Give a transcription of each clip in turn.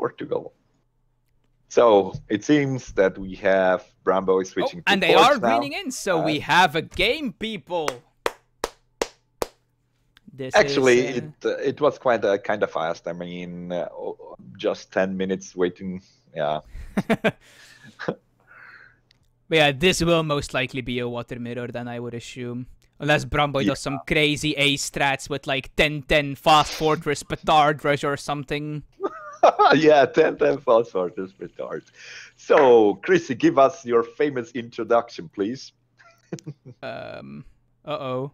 Portugal. So it seems that we have Brumbo switching to and they are now. greening in, so we have a game, people. This Actually, is, it was quite kind of fast. I mean, just 10 minutes waiting. Yeah. But yeah, this will most likely be a water mirror, then I would assume. Unless Brumbo does some crazy A strats with like 10-10 Fast Fortress Petard Rush or something. Yeah, 10-10 Fast Fortress Petard. So, Chrissy, give us your famous introduction, please. Uh-oh.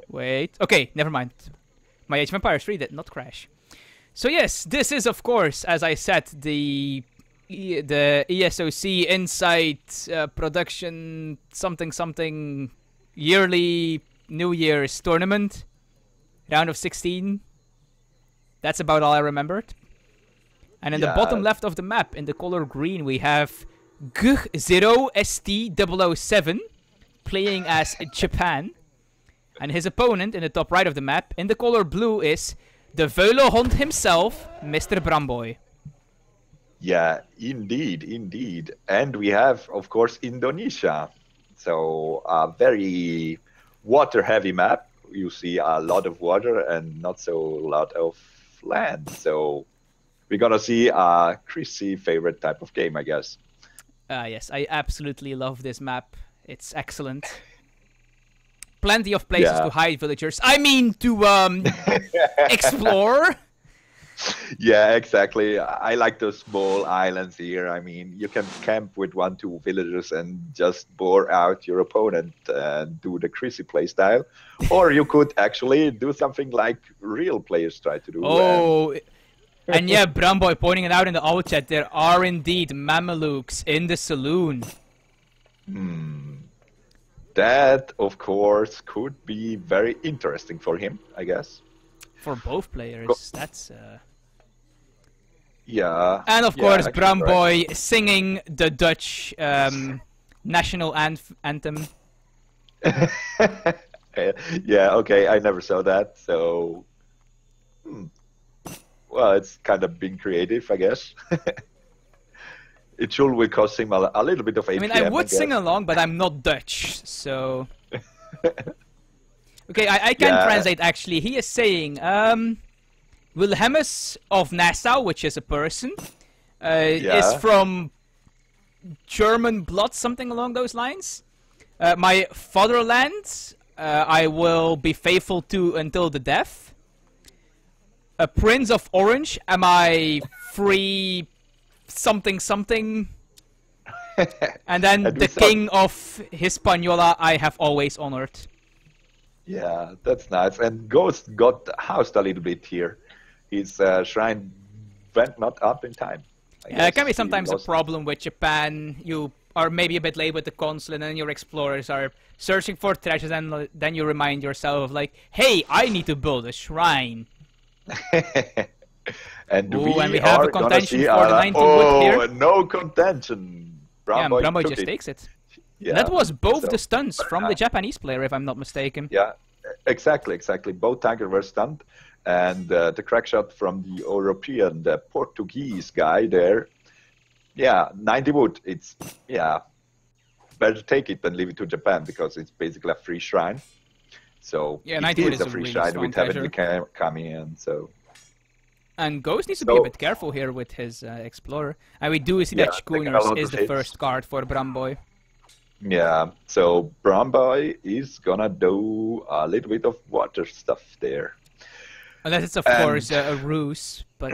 Wait. Okay, never mind. My Age of Empires 3 did not crash. So yes, this is of course, as I said, the ESOC Insight production something yearly New Year's tournament, round of 16. That's about all I remembered. And in the bottom left of the map, in the color green, we have Gh0st007 playing as Japan. And his opponent in the top right of the map, in the color blue, is the Veulenhond himself, Mr. Bramboy. Yeah, indeed. And we have, of course, Indonesia. So a very water-heavy map. You see a lot of water and not so lot of land. So we're gonna see a Chrissy favorite type of game, I guess. Yes, I absolutely love this map. It's excellent. Plenty of places to hide villagers. I mean, to explore. Yeah, exactly. I like those small islands here. I mean, you can camp with 1-2 villagers and just bore out your opponent and do the Chrissy play style. Or you could actually do something like real players try to do. Oh, and yeah, Bramboy pointing it out in the owl chat, there are indeed Mamelukes in the saloon. That, of course, could be very interesting for him, I guess. For both players, that's... Yeah. And of course, actually, Bramboy singing the Dutch national anthem. Yeah, okay, I never saw that, so... Well, it's kind of being creative, I guess. It sure will cost him a little bit of APM, I mean, I would sing along, but I'm not Dutch, so... Okay, I can translate, actually. He is saying, Wilhelmus of Nassau, which is a person, is from German blood, something along those lines. My fatherland, I will be faithful to until the death. A Prince of Orange, am I free... something. And then the King of Hispaniola I have always honored. Yeah, that's nice. And Gh0st got housed a little bit here. His shrine went not up in time. It can be sometimes a problem with Japan. You are maybe a bit late with the console, and then your explorers are searching for treasures, and then you remind yourself, like, hey, I need to build a shrine. And we have a contention for the 19 wood here. No contention. Bramboy just takes it. Yeah, that was both the stunts from the Japanese player, if I'm not mistaken. Yeah, exactly. Both tankers were stunned. And the crack shot from the European, the Portuguese guy there. Yeah, 90 wood. It's, better take it than leave it to Japan, because it's basically a free shrine. So, yeah, 90 wood is a free really shrine with heavenly coming in, so... And Gh0st needs to be a bit careful here with his Explorer. And we do see that Schooners is the first card for Bramboy. Yeah, so Bramboy is gonna do a little bit of water stuff there. Unless it's, of course, a ruse, but...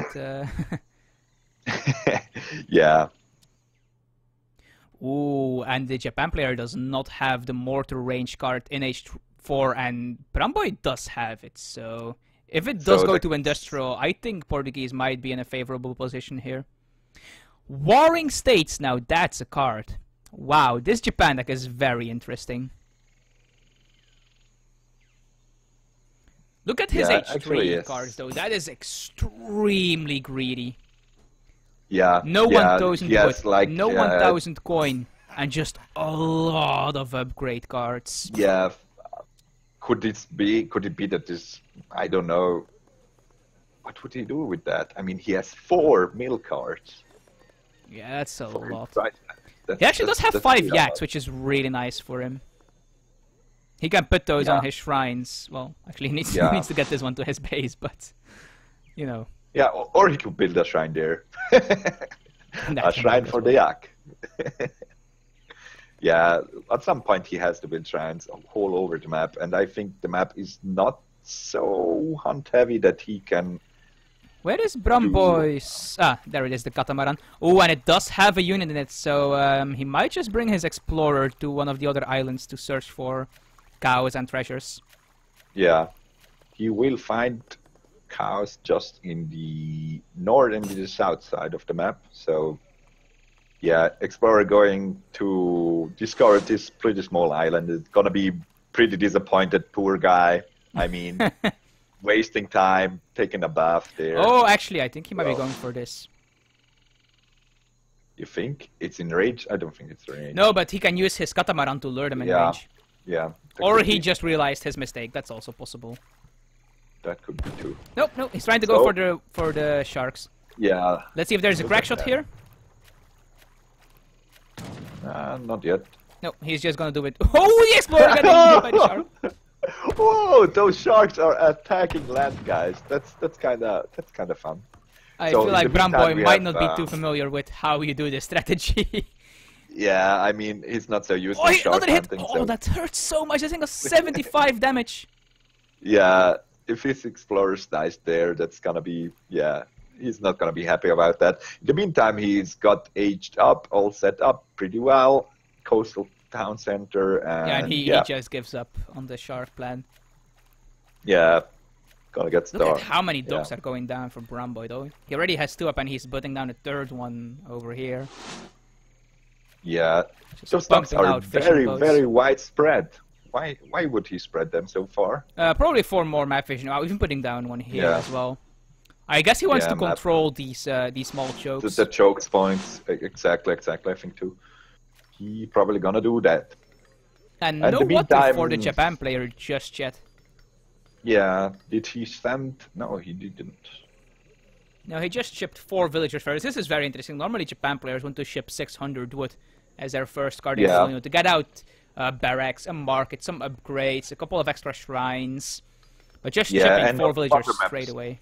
Yeah. Ooh, and the Japan player does not have the mortar range card in H4, and Bramboy does have it, so... If it does go to Industrial, I think Portuguese might be in a favorable position here. Warring States, now that's a card. Wow, this Japan deck is very interesting. Look at his H3 cards, though. That is extremely greedy. Yeah. No 1,000 wood, like, no 1,000 coin, and just a lot of upgrade cards. Yeah. Could it be that this, I don't know, what would he do with that? I mean, he has 4 mill cards. Yeah, that's a lot. That's, He actually does have 5 really yaks, which is really nice for him. He can put those on his shrines. Well, actually, he needs to get this one to his base, but you know. Yeah, or he could build a shrine there. A shrine for the yak. Yeah, at some point he has to build shrines all over the map, and I think the map is not so hunt heavy that he can. Where is Brumboy's? Ah, there it is, the catamaran. Oh, and it does have a unit in it, so he might just bring his explorer to one of the other islands to search for cows and treasures. Yeah, he will find cows just in the north and the south side of the map, so yeah, explorer going to discover this pretty small island is gonna be pretty disappointed, poor guy. I mean, wasting time, taking a bath there. Oh, actually, I think he might be going for this. You think? It's in range? I don't think it's in range. No, but he can use his catamaran to lure them in range. Yeah. Or he just realized his mistake. That's also possible. That could be too. Nope, he's trying to go for the sharks. Yeah. Let's see if there's a crack shot here. Not yet. No, he's just gonna do it. Oh, the explorer got eaten by the shark. Whoa, those sharks are attacking land, guys. That's kind of fun. I feel like Brumboy might not be too familiar with how you do this strategy. Yeah, I mean, he's not so used to shark hunting. Oh, that hurts so much. I think 75 damage. Yeah, if his explorers dies there, that's gonna be, he's not gonna be happy about that. In the meantime, he's got aged up, all set up pretty well. Coastal town center, and he just gives up on the shark plan. Yeah, gonna get started. Look at how many docks are going down for Brumboy, though. He already has 2 up, and he's putting down a 3rd one over here. Yeah, Just those docks are very, boats. very widespread. Why would he spread them so far? Probably for more map vision. I'm even putting down one here as well. I guess he wants to control these small chokes. The chokes points, exactly. I think too. He probably gonna do that. And no water for the Japan player just yet. Yeah, did he send? No, he didn't. No, he just shipped 4 villagers first. This is very interesting. Normally Japan players want to ship 600 wood as their first carding colony to get out barracks, a market, some upgrades, a couple of extra shrines. But just shipping 4 villagers straight away.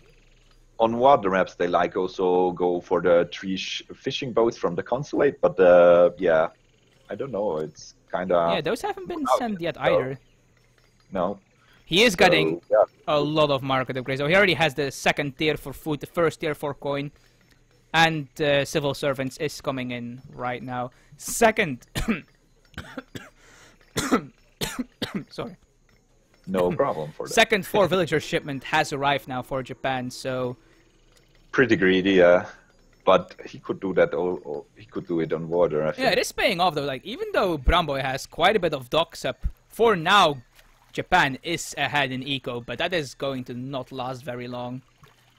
On water maps, they like also go for the 3 fishing boats from the consulate, but I don't know. It's kind of... Yeah, those haven't been sent yet either. No. He is getting a lot of market upgrades. So he already has the 2nd tier for food, the 1st tier for coin, and civil servants is coming in right now. Second... Sorry. No problem for that. Second 4 villager shipment has arrived now for Japan, so... Pretty greedy, yeah. But he could do that, or he could do it on water, I think. Yeah, it is paying off though. Like, even though Brumboy has quite a bit of docks up, for now, Japan is ahead in eco, but that is going to not last very long.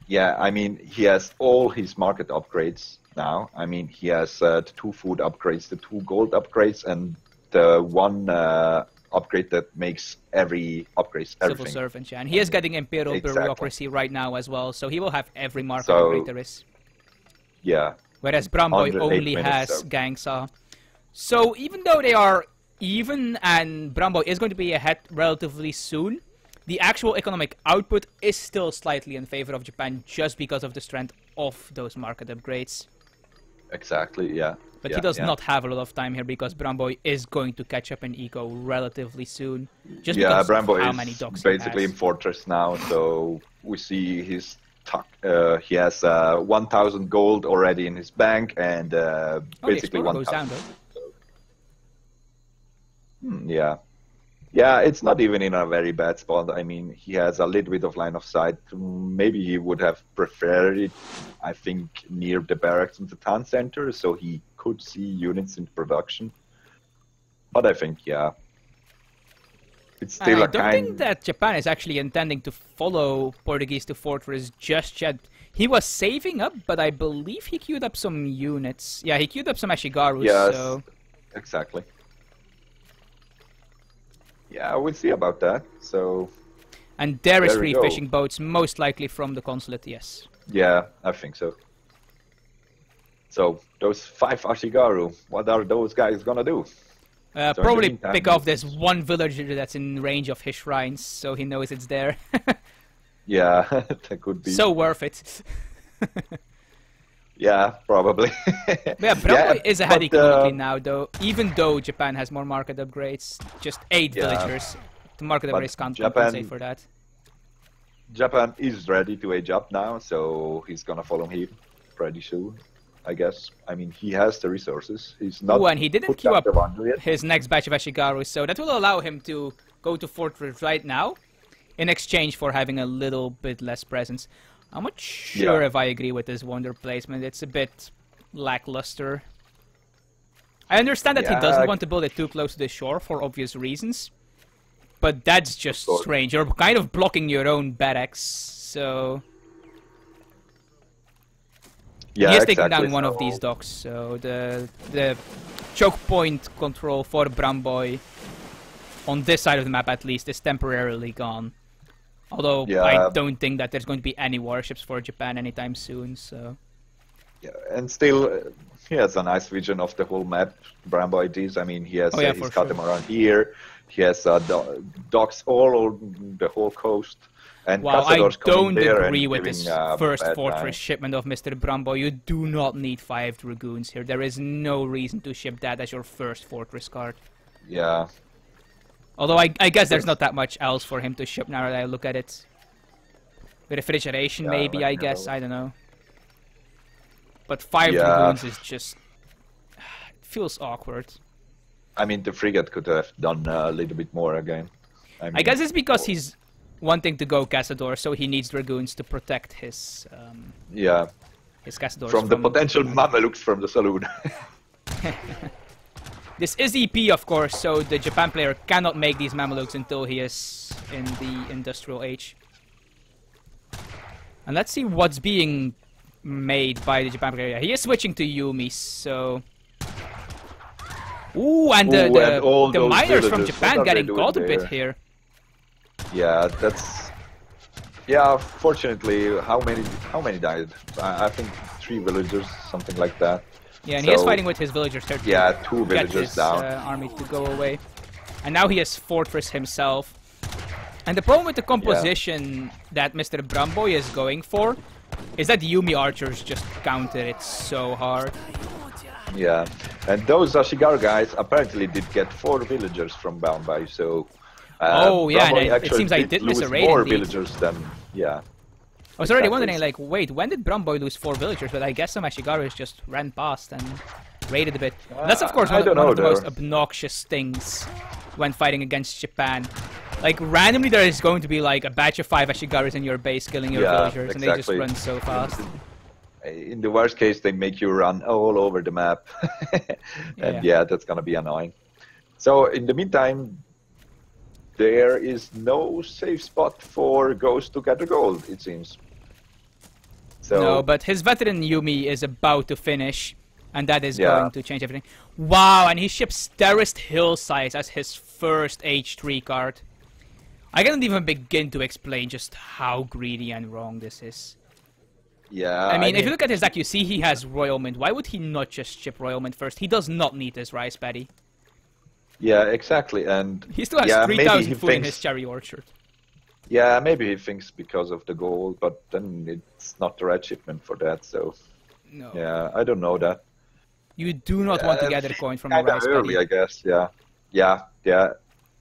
Yeah, I mean, he has all his market upgrades now. I mean, he has the 2 food upgrades, the 2 gold upgrades, and the 1 upgrade that makes every upgrade everything. Civil servant, yeah. And he is getting imperial bureaucracy right now as well, so he will have every market upgrade there is. Yeah. Whereas Brumboy only has Gh0st007. So even though they are even and Brumboy is going to be ahead relatively soon, the actual economic output is still slightly in favor of Japan just because of the strength of those market upgrades. Exactly, yeah. But he does not have a lot of time here because Brumboy is going to catch up in eco relatively soon. Just because Brumboy of how many docks is basically in Fortress now, so we see his he has 1,000 gold already in his bank and basically 1,000. Goes down, though. Yeah, it's not even in a very bad spot. I mean, he has a little bit of line of sight. Maybe he would have preferred it, I think, near the barracks in the town center, so he could see units in production. But I think, it's still I don't think that Japan is actually intending to follow Portuguese to Fortress just yet. He was saving up, but I believe he queued up some units. Yeah, he queued up some Ashigarus, yes, so... exactly. Yeah, we'll see about that. So, And there is There we 3 go. fishing boats, most likely from the consulate, yes. Yeah, I think so. So those 5 Ashigaru, what are those guys gonna do? So Probably pick off this one villager that's in range of his shrines, so he knows it's there. Yeah, that could be. So worth it. Yeah, probably. Yeah, Bramboy is ahead economically now, though. Even though Japan has more market upgrades, just 8 villagers. The market upgrades can't compensate for that. Japan is ready to age up now, so he's gonna follow him pretty soon, I guess. I mean, he has the resources. He's not. Oh, and he didn't queue up his next batch of Ashigaru, so that will allow him to go to Fortress right now, in exchange for having a little bit less presence. I'm not sure if I agree with this wonder placement. It's a bit lackluster. I understand that he doesn't want to build it too close to the shore for obvious reasons, but that's just strange. You're kind of blocking your own barracks, so... Yeah, he is taking down one of these docks, so the choke point control for Bramboy, on this side of the map at least, is temporarily gone. Although I don't think that there's going to be any warships for Japan anytime soon, so... Yeah, and still, he has a nice vision of the whole map, Bramboy is. I mean, he has his catamaran here, he has docks all on the whole coast. And wow, I don't agree with this first fortress shipment of Mr. Bramboy. You do not need 5 Dragoons here. There is no reason to ship that as your first fortress card. Yeah. Although I guess there's not that much else for him to ship now that I look at it. Refrigeration maybe, I guess, I don't know. But 5 Dragoons is just... it feels awkward. I mean, the frigate could have done a little bit more again. I guess it's because he's wanting to go Cazador, so he needs Dragoons to protect his... his Cazadors from the potential Mamelukes from the saloon. This is EP, of course, so the Japan player cannot make these Mamelukes until he is in the industrial age. And let's see what's being made by the Japan player. He is switching to Yumi, so... Ooh, and the miners from Japan getting caught a bit here. Yeah, that's... Yeah, fortunately, how many died? I think 3 villagers, something like that. Yeah, and he is fighting with his villagers there to 2 villagers down. Army to go away. And now he has Fortress himself. And the problem with the composition that Mr. Bramboy is going for is that the Yumi archers just counter it so hard. Yeah, and those Ashigaru guys apparently did get 4 villagers from Bramboy, so... oh yeah, and it seems I did miss a raid more villagers than... Yeah. I was already wondering, like, wait, when did Bramboy lose 4 villagers? But I guess some Ashigaru just ran past and raided a bit. That's, of course, one of the most obnoxious things when fighting against Japan. Like, randomly there is going to be, like, a batch of 5 Ashigarus in your base killing your villagers, and they just run so fast. In the worst case, they make you run all over the map. And that's gonna be annoying. So, in the meantime, there is no safe spot for Gh0st to get the gold, it seems. So, no, but his veteran Yumi is about to finish, and that is going to change everything. Wow, and he ships Terraced Hillsides as his first H3 card. I can't even begin to explain just how greedy and wrong this is. Yeah, I mean, if you look at his deck, you see he has Royal Mint. Why would he not just ship Royal Mint first? He does not need this rice paddy. Yeah, exactly, and... He still has 3,000 food in his cherry orchard. Yeah, maybe he thinks because of the gold, but then it's not the right shipment for that, so... No. Yeah, I don't know that. You do not want to gather coin from a rice early, paddy. I guess,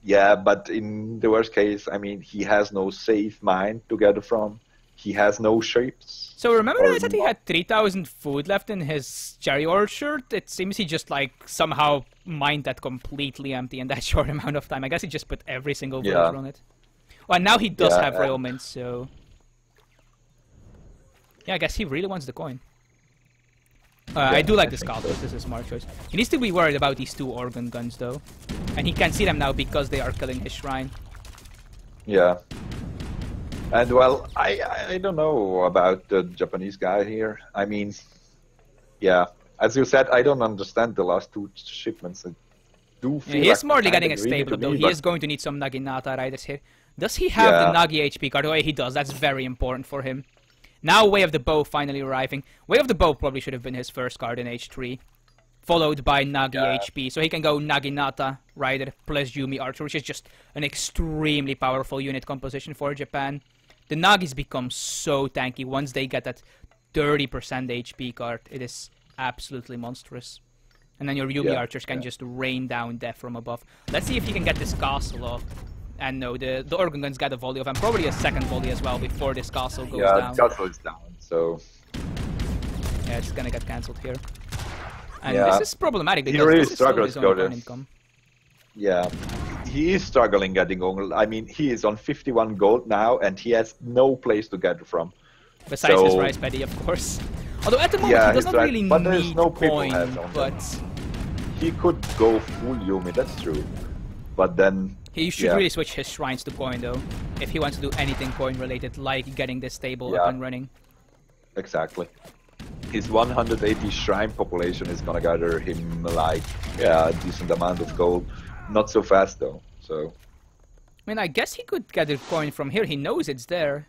Yeah, but in the worst case, I mean, he has no safe mine to gather from. He has no ships. So remember that I said he had 3,000 food left in his cherry orchard? It seems he just, like, somehow mined that completely empty in that short amount of time. I guess he just put every single villager on it. Well, now he does have Royal Mint, so... Yeah, I guess he really wants the coin. I do like the Scalpers, this is a smart choice. He needs to be worried about these 2 organ guns, though. And he can see them now because they are killing his shrine. Yeah. And, well, I don't know about the Japanese guy here. I mean, yeah. As you said, I don't understand the last 2 shipments. I do feel he is more getting a stable, though. He is going to need some Naginata riders here. Does he have the Nagi HP card? Oh, he does. That's very important for him. Now Way of the Bow finally arriving. Way of the Bow probably should have been his first card in H3. Followed by Nagi HP. So he can go Naginata Rider plus Yumi Archer, which is just an extremely powerful unit composition for Japan. The Nagis become so tanky once they get that 30% HP card. It is absolutely monstrous. And then your Yumi Archers can just rain down death from above. Let's see if he can get this castle off. And no, the Organ Guns got a volley off, and probably a second volley as well before this castle goes down. Yeah, the castle is down, so... Yeah, it's gonna get cancelled here. And this is problematic because he really this struggles is only income. Yeah, he is struggling getting gold. I mean, he is on 51 gold now, and he has no place to get it from. Besides his rice paddy, of course. Although at the moment he does not really need coin, but... He could go full Yumi, that's true. But then... He should really switch his shrines to coin, though, if he wants to do anything coin-related, like getting this stable up and running. Exactly. His 180 shrine population is gonna gather him, like, a decent amount of gold. Not so fast, though, so... I mean, I guess he could gather coin from here. He knows it's there.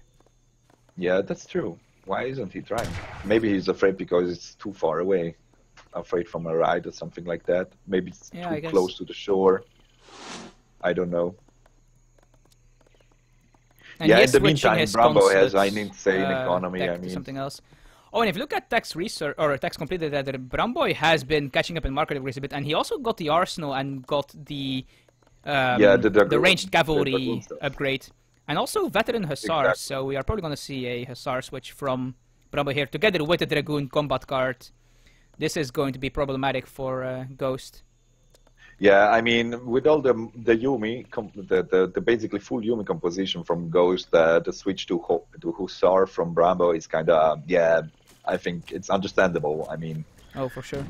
Yeah, that's true. Why isn't he trying? Maybe he's afraid because it's too far away. Afraid from a ride or something like that. Maybe it's too close to the shore. I don't know. And in the meantime, Brambo has an insane economy. I mean, something else. Oh, and if you look at Tech's research or Tech's completed, that Bramboy has been catching up in market upgrades a bit, and he also got the arsenal and got the the ranged cavalry upgrade, and also veteran hussars. Exactly. So we are probably going to see a hussar switch from Bramboy here, together with the dragoon combat card. This is going to be problematic for Ghost. Yeah, I mean, with all the Yumi, the basically full Yumi composition from Ghost, the switch to Hussar from Brambo is kind of, I think it's understandable. I mean... Oh, for sure.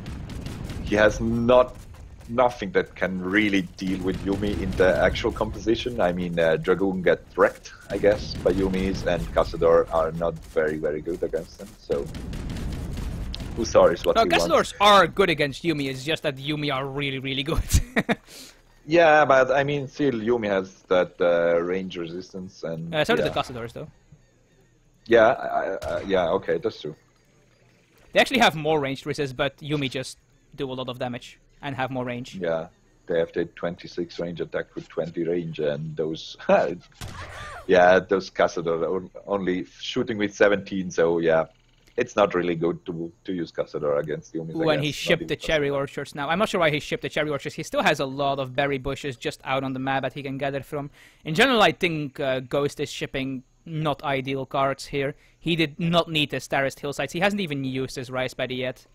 He has nothing that can really deal with Yumi in the actual composition. I mean, Dragoon get wrecked, I guess, by Yumis, and Cazador are not very, very good against them, so... Hussar is what he wants. Cazadors are good against Yumi, it's just that Yumi are really, really good. Yeah, but I mean, still, Yumi has that range resistance, and... so do the Cazadors, though. Yeah, yeah, okay, that's true. They actually have more range resist, but Yumi just do a lot of damage and have more range. Yeah, they have the 26 range attack with 20 range, and those... yeah, those Cazador are only shooting with 17, so yeah. It's not really good to use Cazador against Yumi. When he shipped the cherry orchards now. I'm not sure why he shipped the cherry orchards. He still has a lot of berry bushes just out on the map that he can gather from. In general, I think Ghost is shipping not ideal cards here. He did not need his terraced hillsides. He hasn't even used his rice paddy yet.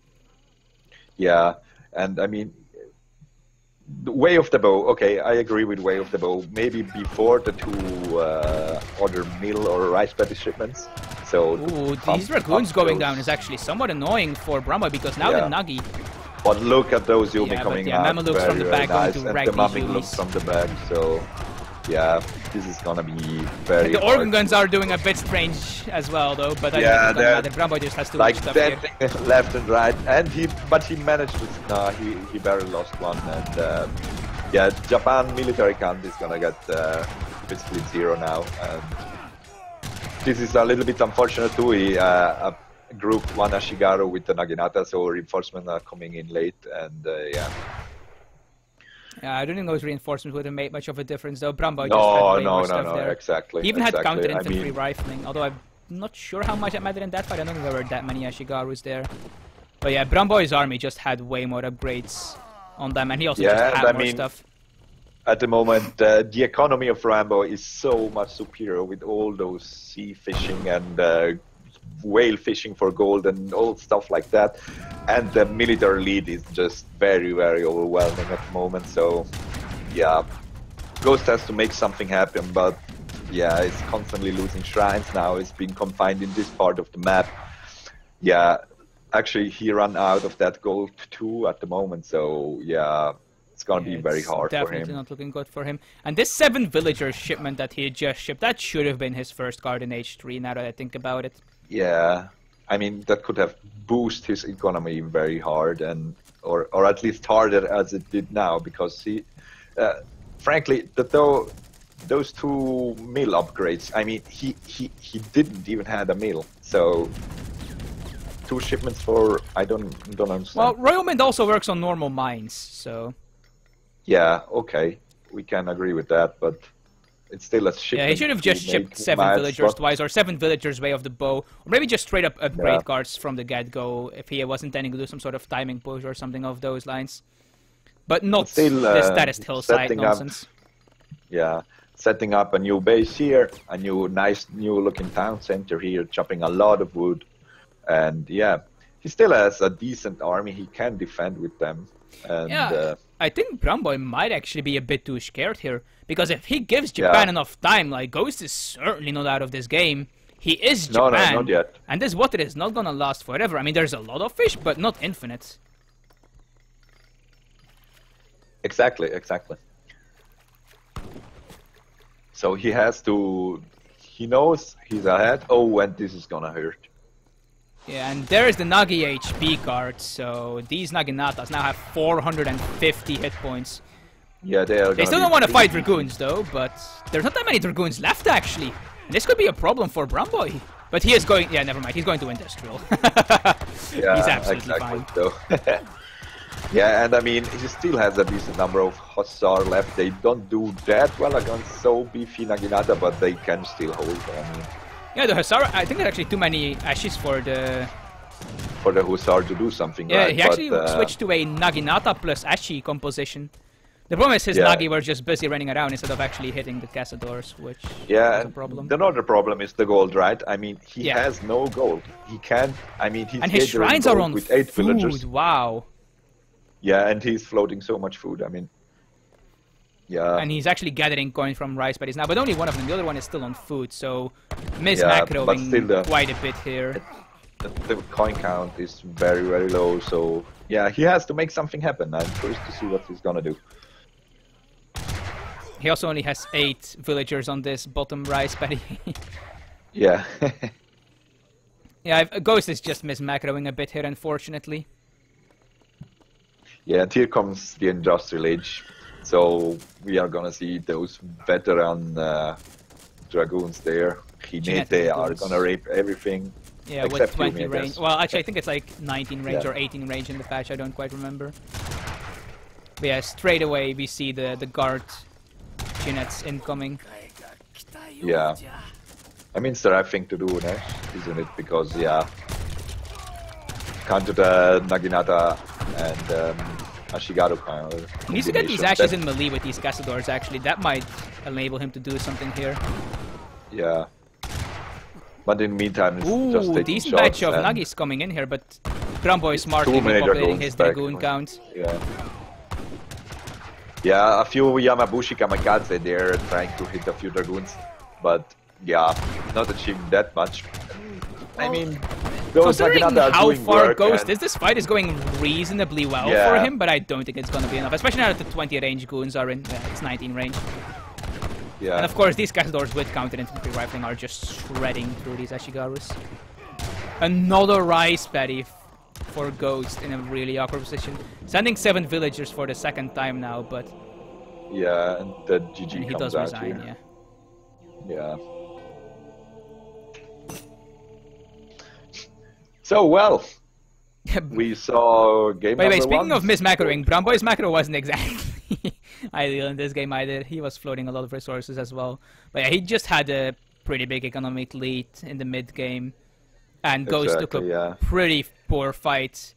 Yeah, and I mean... The Way of the Bow, okay, I agree with Way of the Bow. Maybe before the two other mill or rice paddy shipments. So these dragoons going down is actually somewhat annoying for Brahma because now the Nagi. But look at those Yumi coming out. Mamelukes from the back nice. going to and wreck the these Mamelukes from the back, so yeah, this is gonna be very and the organ guns are doing a bit strange as well, though. But I think Brahma just has to like stuff here. left and right, and he managed to. He barely lost one, and yeah, Japan military count is gonna get basically 0 now. And this is a little bit unfortunate too. He grouped one Ashigaru with the Naginata, so reinforcements are coming in late, and yeah. Yeah, I don't think those reinforcements would have made much of a difference, though. Brambo just had way more stuff there. Exactly. He even had counter-infantry rifling, although I'm not sure how much that mattered in that fight. I don't think there were that many Ashigarus there. But yeah, Brambo's army just had way more upgrades on them, and he also just had more stuff. At the moment, the economy of Rambo is so much superior with all those sea fishing and whale fishing for gold and all stuff like that, and the military lead is just very, very overwhelming at the moment. So yeah, Ghost has to make something happen, but yeah, it's constantly losing shrines now. It's being confined in this part of the map. Yeah, actually he ran out of that gold too at the moment, so yeah, it's gonna be very hard for him. Definitely not looking good for him. And this 7 villager shipment that he just shipped, that should have been his first card in H3 now that I think about it. Yeah, I mean, that could have boosted his economy very hard, and or at least harder as it did now, because he, frankly, though those 2 mill upgrades. I mean, he didn't even have a mill, so 2 shipments for I don't understand. Well, Royal Mint also works on normal mines, so yeah, okay, we can agree with that, but it's still a shipment. Yeah, he should have just shipped 7 villagers twice, or 7 villagers way of the bow, or maybe just straight up upgrade cards from the get-go if he was intending to do some sort of timing push or something of those lines. But not still, the status hillside nonsense. Yeah, setting up a new base here, a nice new looking town center here, chopping a lot of wood, and yeah, he still has a decent army. He can defend with them. And, yeah, I think Brumboy might actually be a bit too scared here, because if he gives Japan enough time, like Gh0st is certainly not out of this game. He is Japan, no, not yet. And this water is not gonna last forever. I mean, there's a lot of fish, but not infinite. Exactly. So he has to. He knows he's ahead. Oh, and this is gonna hurt. Yeah, and there's the Nagi HP card, so these Naginatas now have 450 hit points. Yeah, they still don't want to fight Dragoons, though, but there's not that many Dragoons left, actually. And this could be a problem for Brumboy. But he is going... Yeah, never mind, he's going to Industrial. Yeah, he's absolutely fine. So. Yeah, and I mean, he still has a decent number of Hussar left. They don't do that well against so beefy Naginata, but they can still hold, I mean... Yeah, the Hussar, I think there are actually too many ashes for the Hussar to do something. Yeah, right, he actually switched to a Naginata plus Ashi composition. The problem is his Nagi were just busy running around instead of actually hitting the Cazadors, which is a problem. Another problem is the gold, right? I mean, he has no gold. He can't, I mean, he's and his shrines are on with 8 villagers. Wow. Yeah, and he's floating so much food, I mean. Yeah. And he's actually gathering coins from rice paddies now, but only one of them. The other one is still on food, so macroing quite a bit here. The coin count is very, very low, so yeah, he has to make something happen. I'm curious to see what he's gonna do. He also only has 8 villagers on this bottom rice paddy. Yeah. Yeah, Gh0st is just macroing a bit here, unfortunately. Yeah, and here comes the Industrial Age. So we are gonna see those veteran Dragoons there. Hinete are gonna rape everything. Yeah, with 20 range. Well, actually, I think it's like 19 range or 18 range in the patch. I don't quite remember. But yeah, straight away we see the guard Jinets incoming. Yeah. I mean, it's the right thing to do, isn't it? Because, yeah, counter the Naginata and Ashigaru kind of. He needs to get these ashes in melee with these Cazadors, actually. That might enable him to do something here. Yeah. But in the meantime, it's just taking decent batch of Nagis coming in here, but Brumboy is smartly repopulating his Dragoon count. Yeah. Yeah, a few Yamabushi Kamikaze there trying to hit a few Dragoons, but yeah, not achieving that much. I mean, considering how far Gh0st is, this fight is going reasonably well for him, but I don't think it's going to be enough, especially now that the 20 range goons are in, it's 19 range. Yeah. And of course, these Cazadors with counter infantry rifling are just shredding through these Ashigarus. Another rice paddy for Gh0st in a really awkward position. Sending 7 villagers for the 2nd time now, but... Yeah, and the GG he does resign, here. Yeah. So, well, we saw game By the way, number speaking 1. of mismacroing, Brumboy's macro wasn't exactly ideal in this game either. He was floating a lot of resources as well. But yeah, he just had a pretty big economic lead in the mid-game. And Gh0st took a pretty poor fight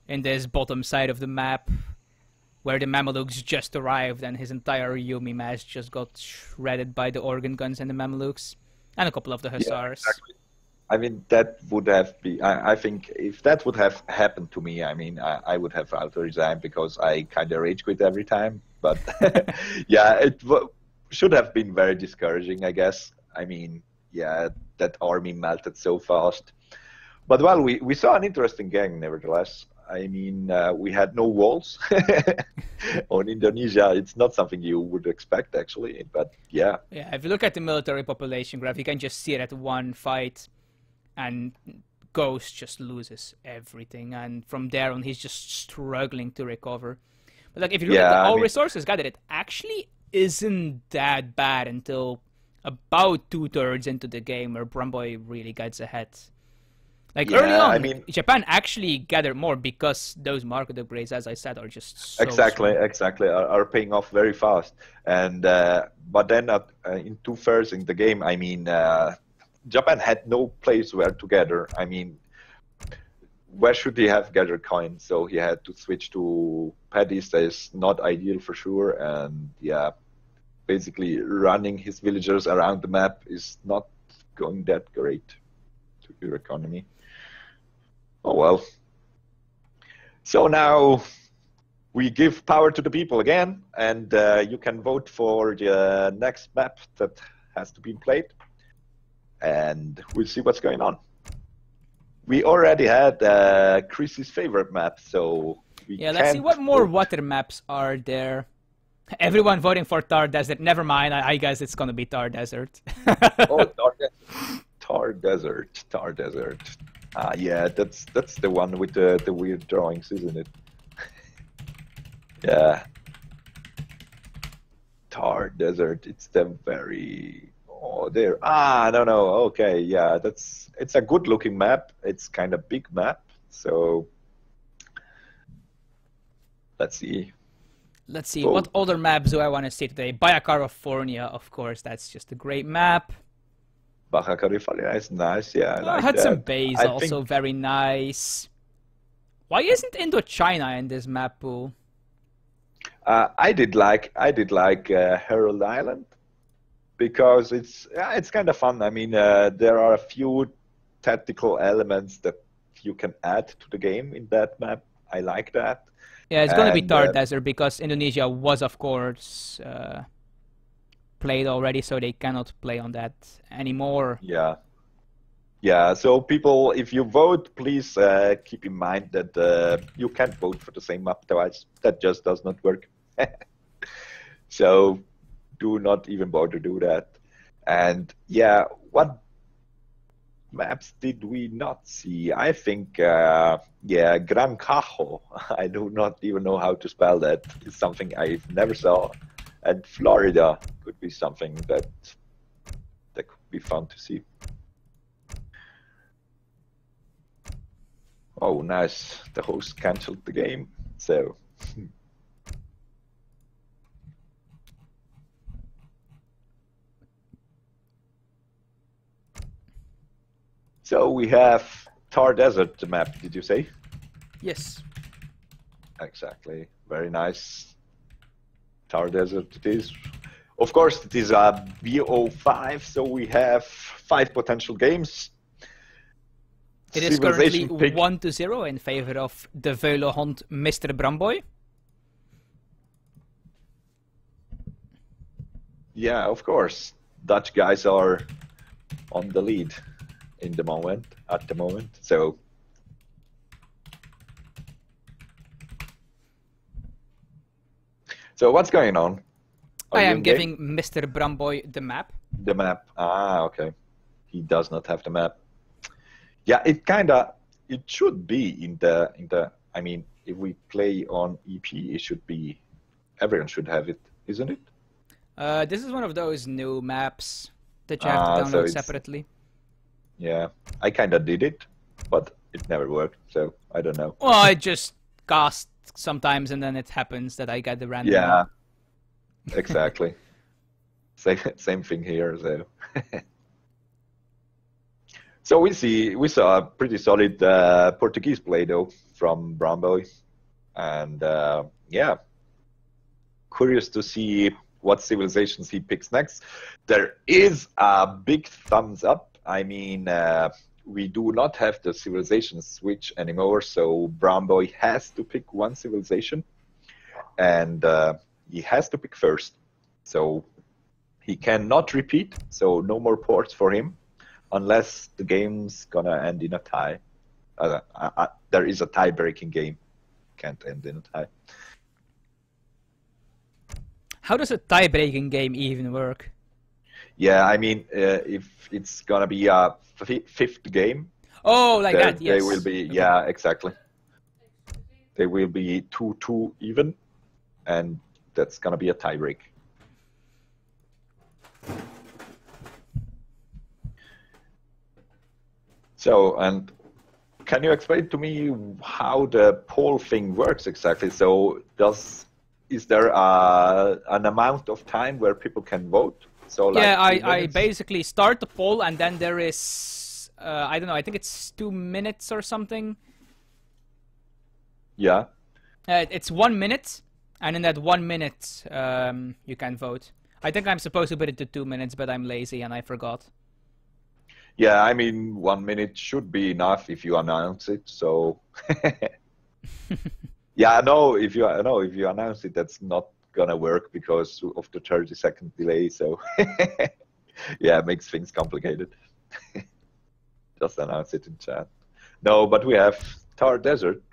in this bottom side of the map, where the Mamelukes just arrived and his entire Yumi mass just got shredded by the organ guns and the Mamelukes. And a couple of the Hussars. Yeah, exactly. I mean, that would have been... I think if that would have happened to me, I mean, I would have auto-resigned because I kind of rage quit every time. But yeah, it should have been very discouraging, I guess. I mean, yeah, that army melted so fast. But well, we saw an interesting game, nevertheless. I mean, we had no walls on Indonesia. It's not something you would expect, actually. But yeah. Yeah, if you look at the military population graph, you can just see it at one fight. And Gh0st just loses everything, and from there on he's just struggling to recover. But like, if you look at all resources gathered, it actually isn't that bad until about 2/3 into the game, where Brumboy really gets ahead. Like early on, I mean, Japan actually gathered more because those market upgrades, as I said, are just so exactly, strong. exactly, are paying off very fast. And but then in 2/3 in the game, I mean, Japan had no place where to gather. I mean, where should he have gathered coins? So he had to switch to paddies. That is not ideal for sure. And yeah, basically running his villagers around the map is not going that great to your economy. Oh well. So now we give power to the people again, and you can vote for the next map that has to be played, and we'll see what's going on. We already had Chrissy's favorite map, so yeah, let's see what more water maps are there. Everyone voting for Tar Desert. Never mind, I guess it's gonna be Tar Desert. Oh, Tar Desert. Yeah, that's the one with the weird drawings, isn't it? Yeah. Tar Desert. It's the very there. No. Okay, yeah, it's a good looking map. It's kind of big map. So let's see. Let's see, what other maps do I want to see today? Baja California, of course, that's just a great map. Baja California is nice, yeah. I like Hudson that. Bay is also very nice. Why isn't Indochina in this map pool? I did like Herald Island because it's kind of fun. I mean, there are a few tactical elements that you can add to the game in that map. I like that. Yeah, it's going to be Tar Desert because Indonesia was, of course, played already, so they cannot play on that anymore. Yeah. Yeah, so people, if you vote, please keep in mind that you can't vote for the same map twice. That just does not work. So do not even bother to do that. And yeah, what maps did we not see? I think, yeah, Gran Cajo. I do not even know how to spell that. It's something I've never saw. And Florida could be something that could be fun to see. Oh, nice. The host canceled the game. So. So we have Tar Desert, the map, did you say? Yes. Exactly. Very nice. Tar Desert it is. Of course, it is a Gh0st005, so we have 5 potential games. It is currently 1-0 in favor of the Veulehond Mr. Brumboy. Yeah, of course. Dutch guys are on the lead at the moment. So what's going on? I am giving Mr. Brumboy the map. The map. Okay. He does not have the map. Yeah, it should be in the I mean, if we play on EP, it should be, everyone should have it, isn't it? This is one of those new maps that you have to download separately. Yeah, I kind of did it, but it never worked, so I don't know. Well, I just cast sometimes, and then it happens that I get the random. Yeah, exactly. Same thing here. So, so we saw a pretty solid Portuguese play though from Brumboy, and yeah, curious to see what civilizations he picks next. There is a big thumbs up. I mean, we do not have the civilization switch anymore, so Brumboy has to pick one civilization, and he has to pick first. So he cannot repeat, so no more ports for him, unless the game's gonna end in a tie. There is a tie-breaking game. Can't end in a tie. How does a tie-breaking game even work? Yeah, I mean, if it's gonna be a fifth game. Oh, like that, yes. They will be, okay. Yeah, exactly. They will be 2-2 even, and that's gonna be a tie break. So, and can you explain to me how the poll thing works exactly? So, is there an amount of time where people can vote? So, like yeah, 2 I minutes? basically start the poll, and then there is I don't know. I think it's 2 minutes or something. Yeah. It's 1 minute, and in that 1 minute, you can vote. I think I'm supposed to put it to 2 minutes, but I'm lazy and I forgot. Yeah, I mean, 1 minute should be enough if you announce it. So, yeah, I know if you announce it, that's not gonna work because of the 30-second delay. So, yeah, it makes things complicated. Just announce it in chat. No, but we have Tar Desert.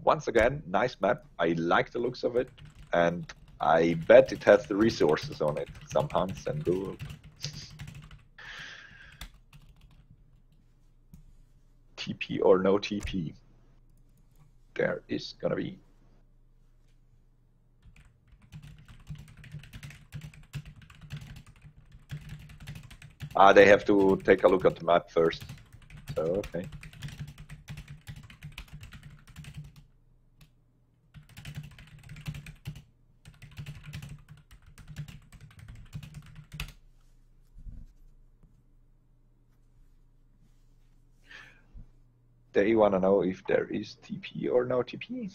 Once again, nice map. I like the looks of it, and I bet it has the resources on it. Some hunts and gold. TP or no TP? There is gonna be. They have to take a look at the map first. So, okay. They want to know if there is TP or no TP.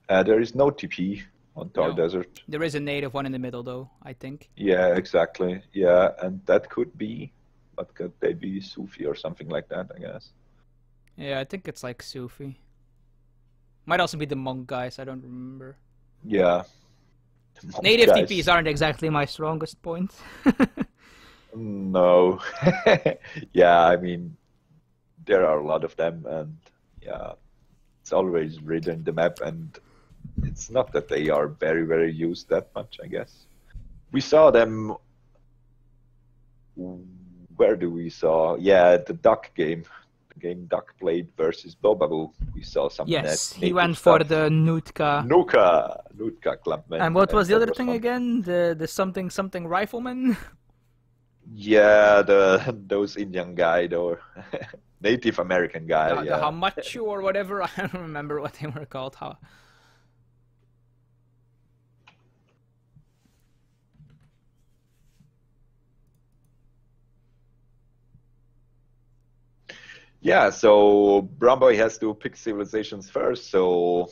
There is no TP on Tar Desert. There is a native one in the middle, though, I think. Yeah, exactly. Yeah, and that could be, but could they be Sufi or something like that, I guess. Yeah, I think it's like Sufi. Might also be the monk guys, I don't remember. Yeah. Native TPs aren't exactly my strongest point. No. Yeah, I mean, there are a lot of them, and yeah, it's always written in the map, and it's not that they are very, very used that much, I guess. We saw them. Where do we saw? Yeah, the Duck game. The game Duck played versus Bobabu. We saw some. Yes, he went for the Nootka. Nootka Clubman. And what was the other thing again? The something rifleman. Yeah, those Indian guy, or Native American guy. The Hamachu or whatever. I don't remember what they were called. Yeah, so Bromboy has to pick civilizations first, so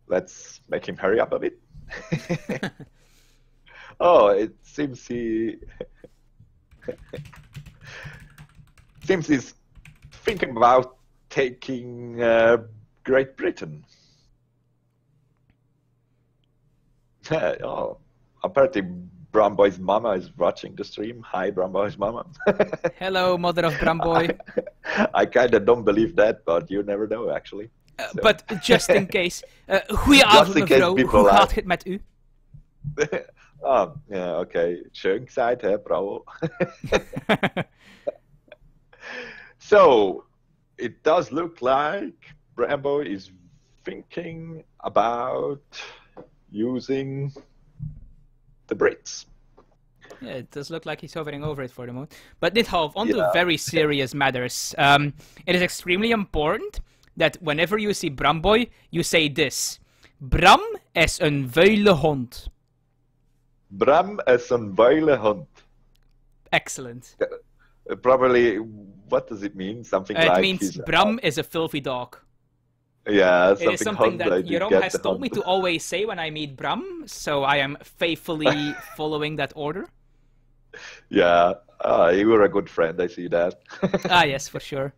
let's make him hurry up a bit. Oh, it seems he's thinking about taking Great Britain. Oh, apparently Bromboy's mama is watching the stream. Hi, Bromboy's mama. Hello, mother of Bromboy. I kind of don't believe that, but you never know, actually. So. But just in case. Goedenavond mevrouw, hoe gaat het met u? Oh, yeah, okay. Schön gesagt, hè, bravo. So, it does look like Brambo is thinking about using the Brits. Yeah, it does look like he's hovering over it for the moment. But Nidhalf, on to very serious matters. It is extremely important that whenever you see Bramboy, you say this. Bram is een vuile hond. Bram is een vuile hond. Excellent. Probably, what does it mean? Something like... It means Bram is a filthy dog. Yeah, it is something that Jeroen has told me to always say when I meet Bram, so I am faithfully following that order. Yeah, you were a good friend, I see that. Yes, for sure.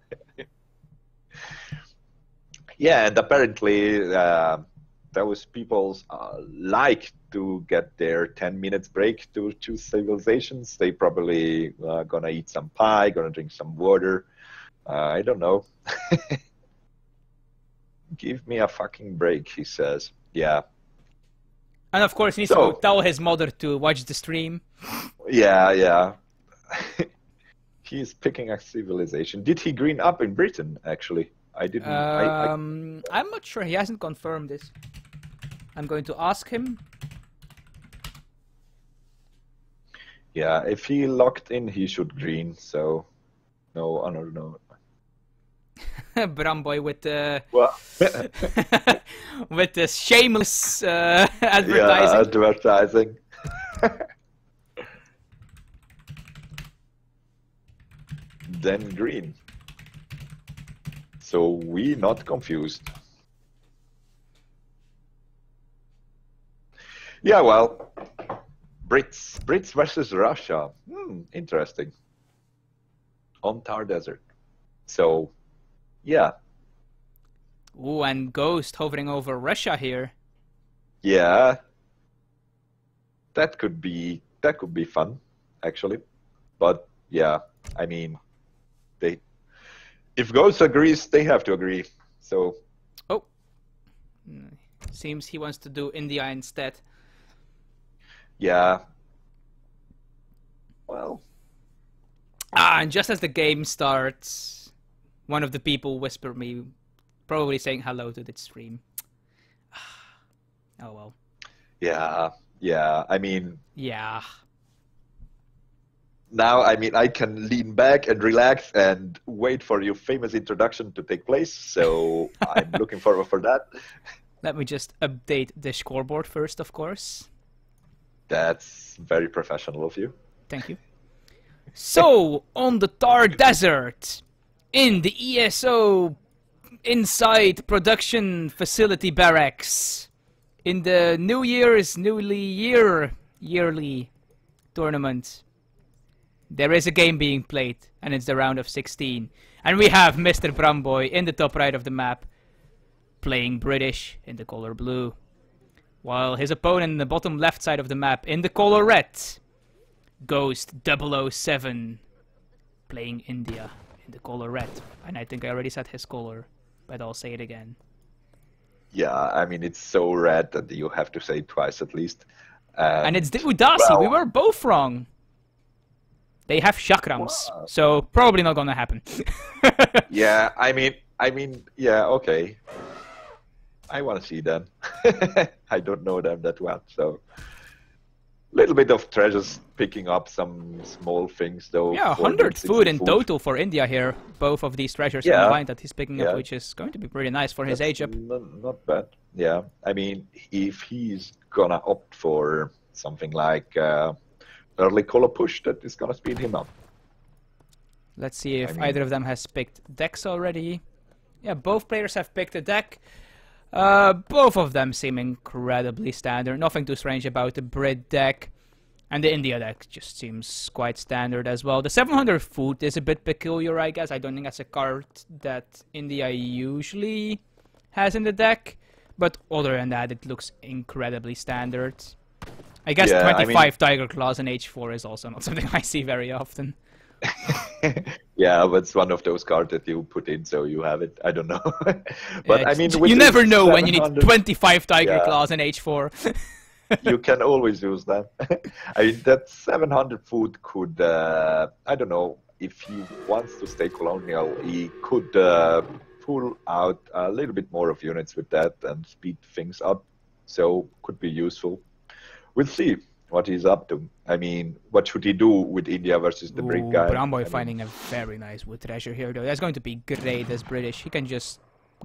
Yeah, and apparently those people like to get their 10 minutes break to choose civilizations. They probably gonna eat some pie, gonna drink some water. I don't know. Give me a fucking break, he says. Yeah. And of course he needs to go tell his mother to watch the stream. Yeah. He's picking a civilization. Did he green up in Britain, actually? I didn't... I'm not sure. He hasn't confirmed this. I'm going to ask him. Yeah, if he locked in, he should green. So no honor, no. Bramboy with the Well, with the shameless advertising. yeah, advertising. Then green. So we not confused. Yeah, well, Brits versus Russia. Interesting. On Tar Desert. So, yeah. Ooh, and Gh0st hovering over Russia here. Yeah. That could be fun, actually. But yeah, I mean, if Gh0st agrees, they have to agree. So. Oh. Seems he wants to do India instead. Yeah. Well. And just as the game starts, one of the people whispered me, probably saying hello to the stream. Oh well. Yeah. I mean. Yeah. Now, I mean, I can lean back and relax and wait for your famous introduction to take place. So I'm looking forward for that. Let me just update the scoreboard first, of course. That's very professional of you. Thank you. So, on the Tar Desert, in the ESO inside production facility barracks, in the New Year's yearly tournament, there is a game being played, and it's the round of 16. And we have Mr. Bramboy in the top right of the map, playing British in the color blue, while his opponent in the bottom left side of the map in the color red, Gh0st007, playing India in the color red. And I think I already said his color, but I'll say it again. Yeah, I mean, it's so red that you have to say it twice at least. And it's the Udasi. Well, we were both wrong. They have chakrams, so probably not gonna happen. Yeah, I mean, yeah, okay. I want to see them. I don't know them that well, so little bit of treasures, picking up some small things though. Yeah, 100 food in total for India here. Both of these treasures combined that he's picking up, which is going to be pretty nice for his age up. Not bad. Yeah, I mean, if he's gonna opt for something like early color push, that is gonna speed him up. Let's see if either of them has picked decks already. Yeah, both players have picked a deck. Both of them seem incredibly standard. Nothing too strange about the Brit deck. And the India deck just seems quite standard as well. The 700 food is a bit peculiar, I guess. I don't think that's a card that India usually has in the deck. But other than that, it looks incredibly standard. I guess 25 Tiger Claws and H4 is also not something I see very often. Yeah, but it's one of those cards that you put in so you have it. I don't know. But I mean, you never know when you need 25 Tiger Claws and H4. You can always use them. I mean, that 700 food could, I don't know, if he wants to stay colonial, he could pull out a little bit more of units with that and speed things up. So could be useful. We'll see what he's up to. I mean, what should he do with India versus the Brit guy? Bramboy finding a very nice wood treasure here, though. That's going to be great as British. He can just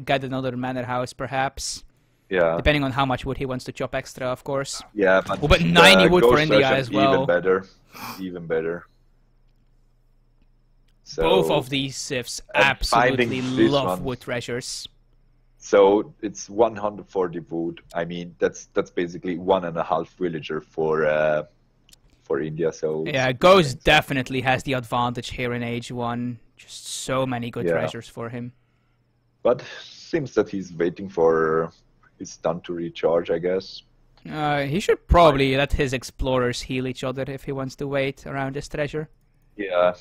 get another manor house, perhaps. Yeah. Depending on how much wood he wants to chop extra, of course. Yeah, but 90 wood for India as well. Even better. Even better. So, both of these civs absolutely love wood treasures. So it's 140 wood. I mean, that's basically 1.5 villager for India. So yeah, Gh0st definitely has the advantage here in Age 1. Just so many good treasures for him. But seems that he's waiting for his stun to recharge, I guess. He should probably let his explorers heal each other if he wants to wait around this treasure. Yeah.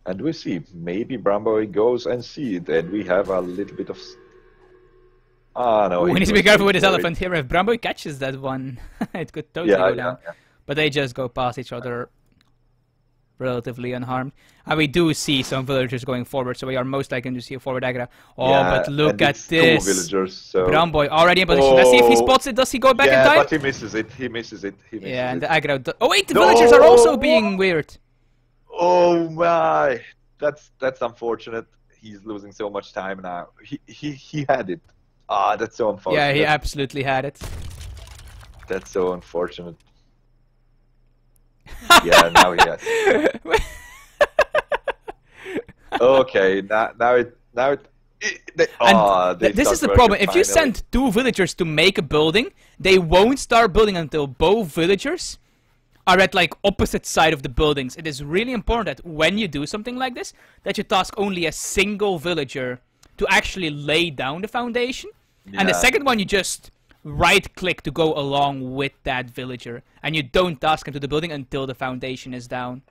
And we see, maybe Bramboy goes and see it, and we have a little bit of... Ah, no. We need to be careful with this elephant here. If Bramboy catches that one, it could totally go down. Yeah. But they just go past each other. relatively unharmed. And we do see some villagers going forward, so we are most likely to see a forward aggro. Oh, Yeah, but look at it's this. 2 villagers, so... Bromboy already in position. Let's see if he spots it. Does he go back in time? Yeah, but he misses it. He misses it. He misses yeah, and it. the aggro... Oh wait, the villagers are also being weird. Oh my, that's unfortunate. He's losing so much time now. He had it. Ah, that's so unfortunate. Yeah, he absolutely had it. That's so unfortunate. Yeah, now he has. Okay, now it. This is the problem. If you send 2 villagers to make a building, they won't start building until both villagers are at like opposite side of the buildings. It is really important that when you do something like this, that you task only a single villager to actually lay down the foundation, and the second one you just right-click to go along with that villager, and you don't task him to the building until the foundation is down.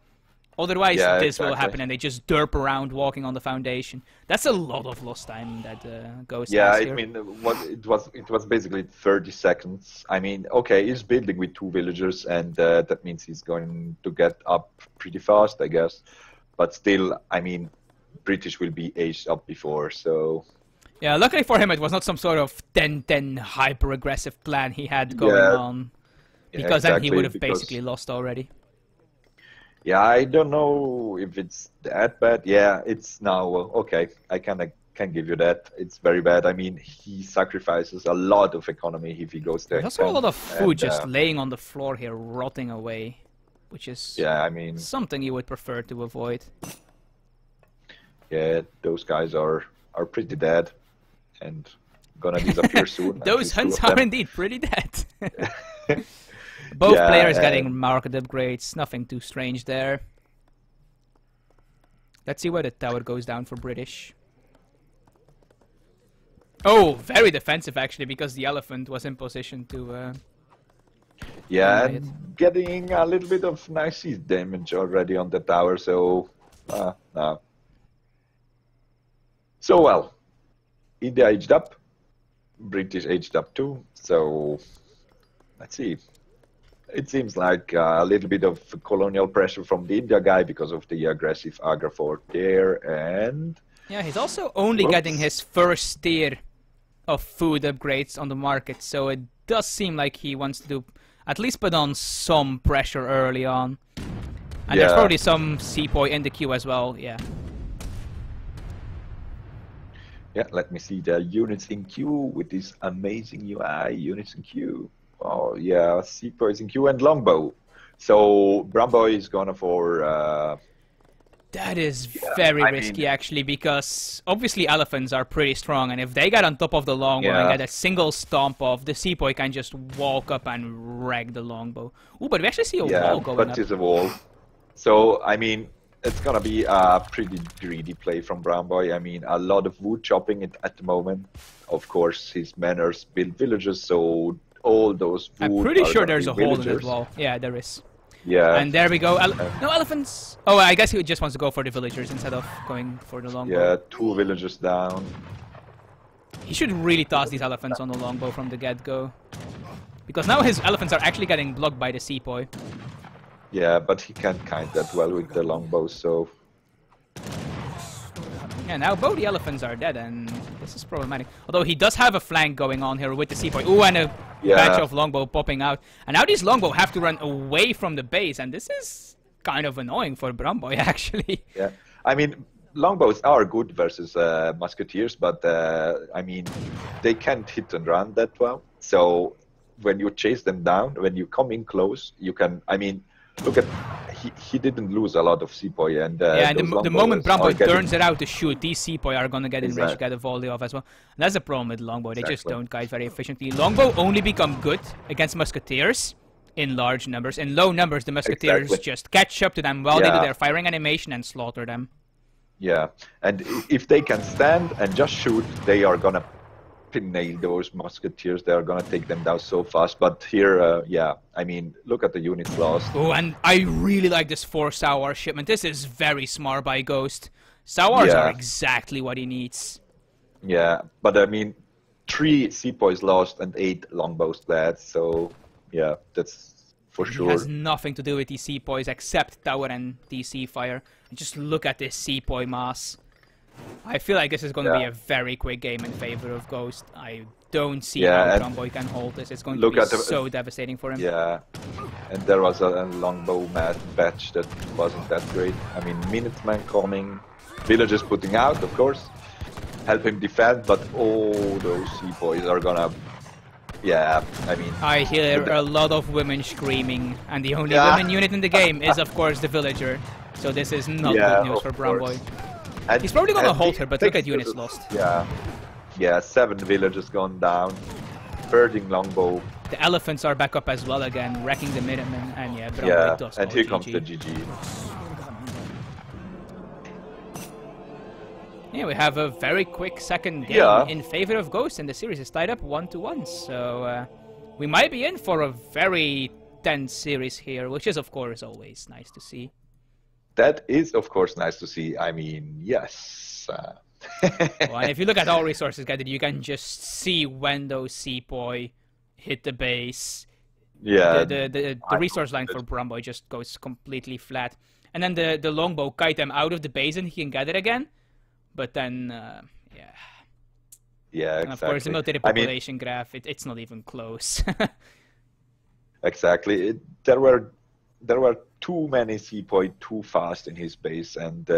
Otherwise, this will happen, and they just derp around walking on the foundation. That's a lot of lost time that Gh0st has here. I mean, it was basically 30 seconds. I mean, okay, he's building with 2 villagers, and that means he's going to get up pretty fast, I guess. But still, I mean, British will be aged up before, so... Yeah, luckily for him, it was not some sort of 10-10 hyper-aggressive plan he had going on. Because then he would have basically lost already. Yeah, I don't know if it's that bad. Yeah, it's now okay. I can give you that. It's very bad. I mean, he sacrifices a lot of economy if he goes there. There's also a lot of food just laying on the floor here, rotting away, which is I mean, something you would prefer to avoid. Yeah, those guys are pretty dead and gonna disappear soon. Those hunts are indeed pretty dead. Both players getting market upgrades, nothing too strange there. Let's see where the tower goes down for British. Oh, very defensive actually, because the elephant was in position to... yeah, and getting a little bit of nice siege damage already on the tower, so... no. So well, India aged up, British aged up too, so... Let's see. It seems like a little bit of colonial pressure from the India guy because of the aggressive aggro fort there, and... Yeah, he's also only getting his first tier of food upgrades on the market, so it does seem like he wants to at least put on some pressure early on. And there's probably some sepoy in the queue as well, yeah. Yeah, let me see the units in queue with this amazing UI, units in queue. Oh yeah, sepoys in queue and longbow. So Bromboy is gonna for... That is very risky actually, because obviously elephants are pretty strong, and if they get on top of the longbow and get a single stomp off, the sepoy can just walk up and wreck the longbow. Ooh, but we actually see a wall going up. Yeah, but it's a wall. So, I mean, it's gonna be a pretty greedy play from Bromboy. I mean, a lot of wood chopping at the moment. Of course, his manners build villages, so all those wood I'm pretty sure there's a hole villagers. in that wall. Yeah, there is. Yeah. And there we go. No elephants. Oh, I guess he just wants to go for the villagers instead of going for the longbow. Yeah, 2 villagers down. He should really toss these elephants on the longbow from the get-go. Because now his elephants are actually getting blocked by the sepoy. Yeah, but he can't kite that well with the longbow, so... Yeah, now both the elephants are dead, and this is problematic. Although he does have a flank going on here with the sepoy. Ooh, and a batch of longbow popping out. And now these longbow have to run away from the base, and this is kind of annoying for Bromboy, actually. Yeah, I mean, longbows are good versus musketeers, but I mean, they can't hit and run that well. So when you chase them down, when you come in close, you can, I mean, look at, he didn't lose a lot of sepoy, and and the moment Bromboy turns it out to shoot, these sepoy are gonna get enraged, get a volley off as well. And that's the problem with longbow; they just don't guide very efficiently. Longbow only become good against musketeers in large numbers. In low numbers, the musketeers just catch up to them while they do their firing animation and slaughter them. Yeah, and if they can stand and just shoot, they are gonna nail those musketeers. They are gonna take them down so fast. But here, yeah, I mean, look at the units lost. Oh, and I really like this 4 Sawar shipment. This is very smart by Gh0st. Sawars are exactly what he needs. Yeah, but I mean, 3 sepoys lost and 8 longbows dead. So yeah, that's for He sure. has nothing to do with these sepoys except tower and DC fire. And just look at this sepoy mass. I feel like this is going to be a very quick game in favor of Gh0st. I don't see how Brumboy can hold this. It's going to be so devastating for him. Yeah, and there was a longbow batch that wasn't that great. I mean, Minutemen coming, villagers putting out, of course, help him defend, but all those sepoys are gonna... Yeah, I mean... I hear a lot of women screaming, and the only women unit in the game is, of course, the villager. So this is not good news for Brumboy. He's probably gonna hold her, but look at units lost. Yeah, 7 villagers gone down, hurting longbow. The elephants are back up as well again, wrecking the Minutemen, and Brumboy does and here comes the GG. Yeah, we have a very quick second game in favor of Gh0st, and the series is tied up 1-1. So we might be in for a very tense series here, which is, of course, always nice to see. That is, of course, nice to see. I mean, yes. Well, and if you look at all resources gathered, you can just see when those sepoy hit the base. Yeah. The resource line for Brumboy just goes completely flat. And then the longbow kite them out of the base and he can get it again. But then, Yeah, exactly. And of course, the military population graph, it's not even close. Exactly. There were too many sepoy too fast in his base, and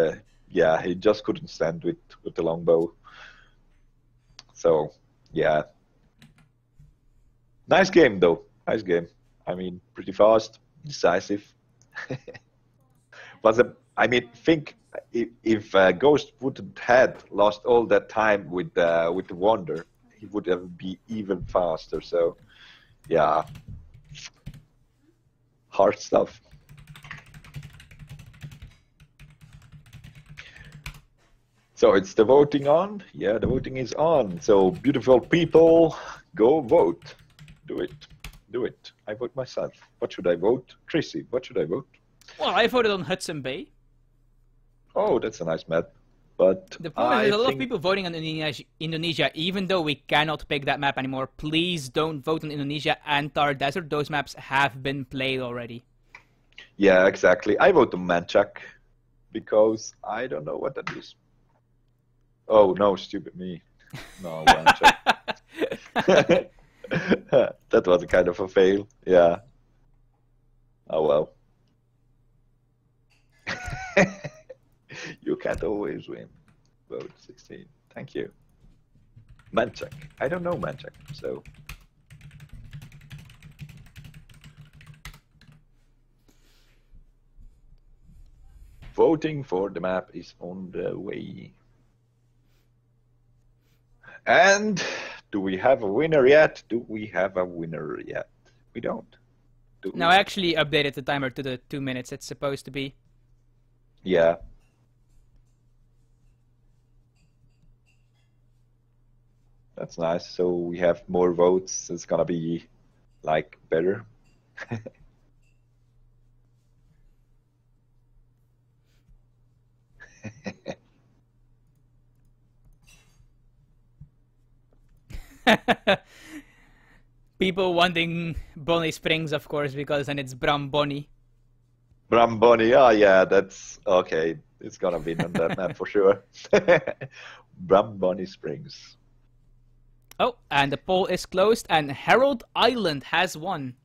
yeah, he just couldn't stand with the longbow. So yeah, nice game though. Nice game. I mean, pretty fast, decisive. I mean, think if Gh0st wouldn't had lost all that time with the Wonder, he would have been even faster. So yeah, hard stuff. So it's the voting on? Yeah, the voting is on. So beautiful people, go vote. Do it. Do it. I vote myself. What should I vote? Chrissy, what should I vote? Well, I voted on Hudson Bay. Oh, that's a nice map. But the problem is there's a lot of people voting on Indonesia, even though we cannot pick that map anymore. Please don't vote on Indonesia and Tar Desert. Those maps have been played already. Yeah, exactly. I vote on Manchac because I don't know what that is. Oh, no, stupid me. No, Manchac. That was a kind of a fail. Yeah. Oh, well. You can't always win. Vote 16. Thank you. Manchac. I don't know Manchac, so... Voting for the map is on the way. And do we have a winner yet? Do we have a winner yet? We don't. No, I actually updated the timer to the 2 minutes it's supposed to be. Yeah. That's nice. So we have more votes. It's gonna be like better. People wanting Bonnie Springs, of course, because then it's Bramboni. Bramboni, oh yeah, that's okay. It's gonna be on that map for sure. Bramboni Springs. Oh, and the poll is closed, and Herald Island has won.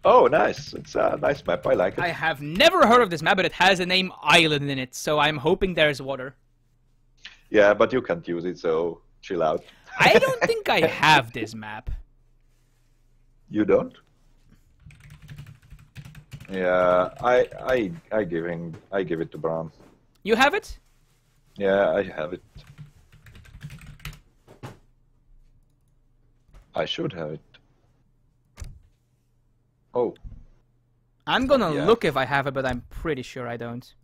Oh, nice. It's a nice map. I like it. I have never heard of this map, but it has the name Island in it, so I'm hoping there's water. Yeah, but you can't use it, so chill out. I don't think I have this map. You don't? Yeah, I give it to Bram. You have it? Yeah, I have it. I should have it. Oh. I'm gonna look if I have it, but I'm pretty sure I don't.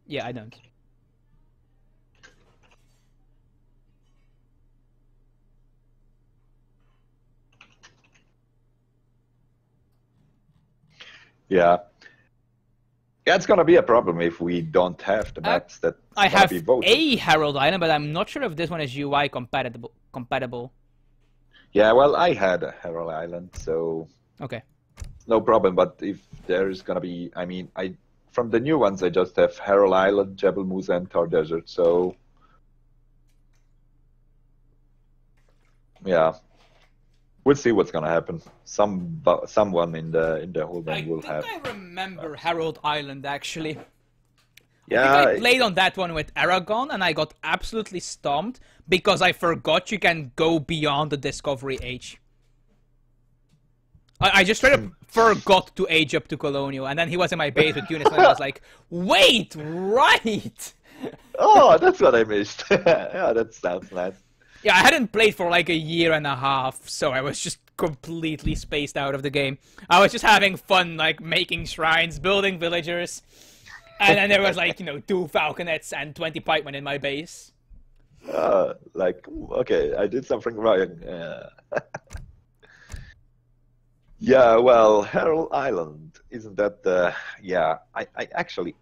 Yeah, I don't. Yeah. Yeah, it's gonna be a problem if we don't have the maps that I have a Herald Island, but I'm not sure if this one is UI compatible. Yeah, well, I had a Herald Island, so Okay. no problem. But if there is gonna be, I mean, from the new ones, I just have Herald Island, Jebel Musa, and Tar Desert. So yeah, we'll see what's gonna happen. Someone in the whole band will have. I remember Herald Island actually. Yeah, I think I played on that one with Aragon, and I got absolutely stomped because I forgot you can go beyond the Discovery Age. I just straight up forgot to age up to Colonial, and then he was in my base with units, and I was like, wait, right! Oh, that's what I missed. Yeah, that sounds nice. Yeah, I hadn't played for like a year and a half, so I was just completely spaced out of the game. I was just having fun, like, making shrines, building villagers, and then there was like, 2 falconets and 20 pikemen in my base. Like, okay, I did something wrong. Yeah, well, Herald Island, isn't that the... Yeah, I actually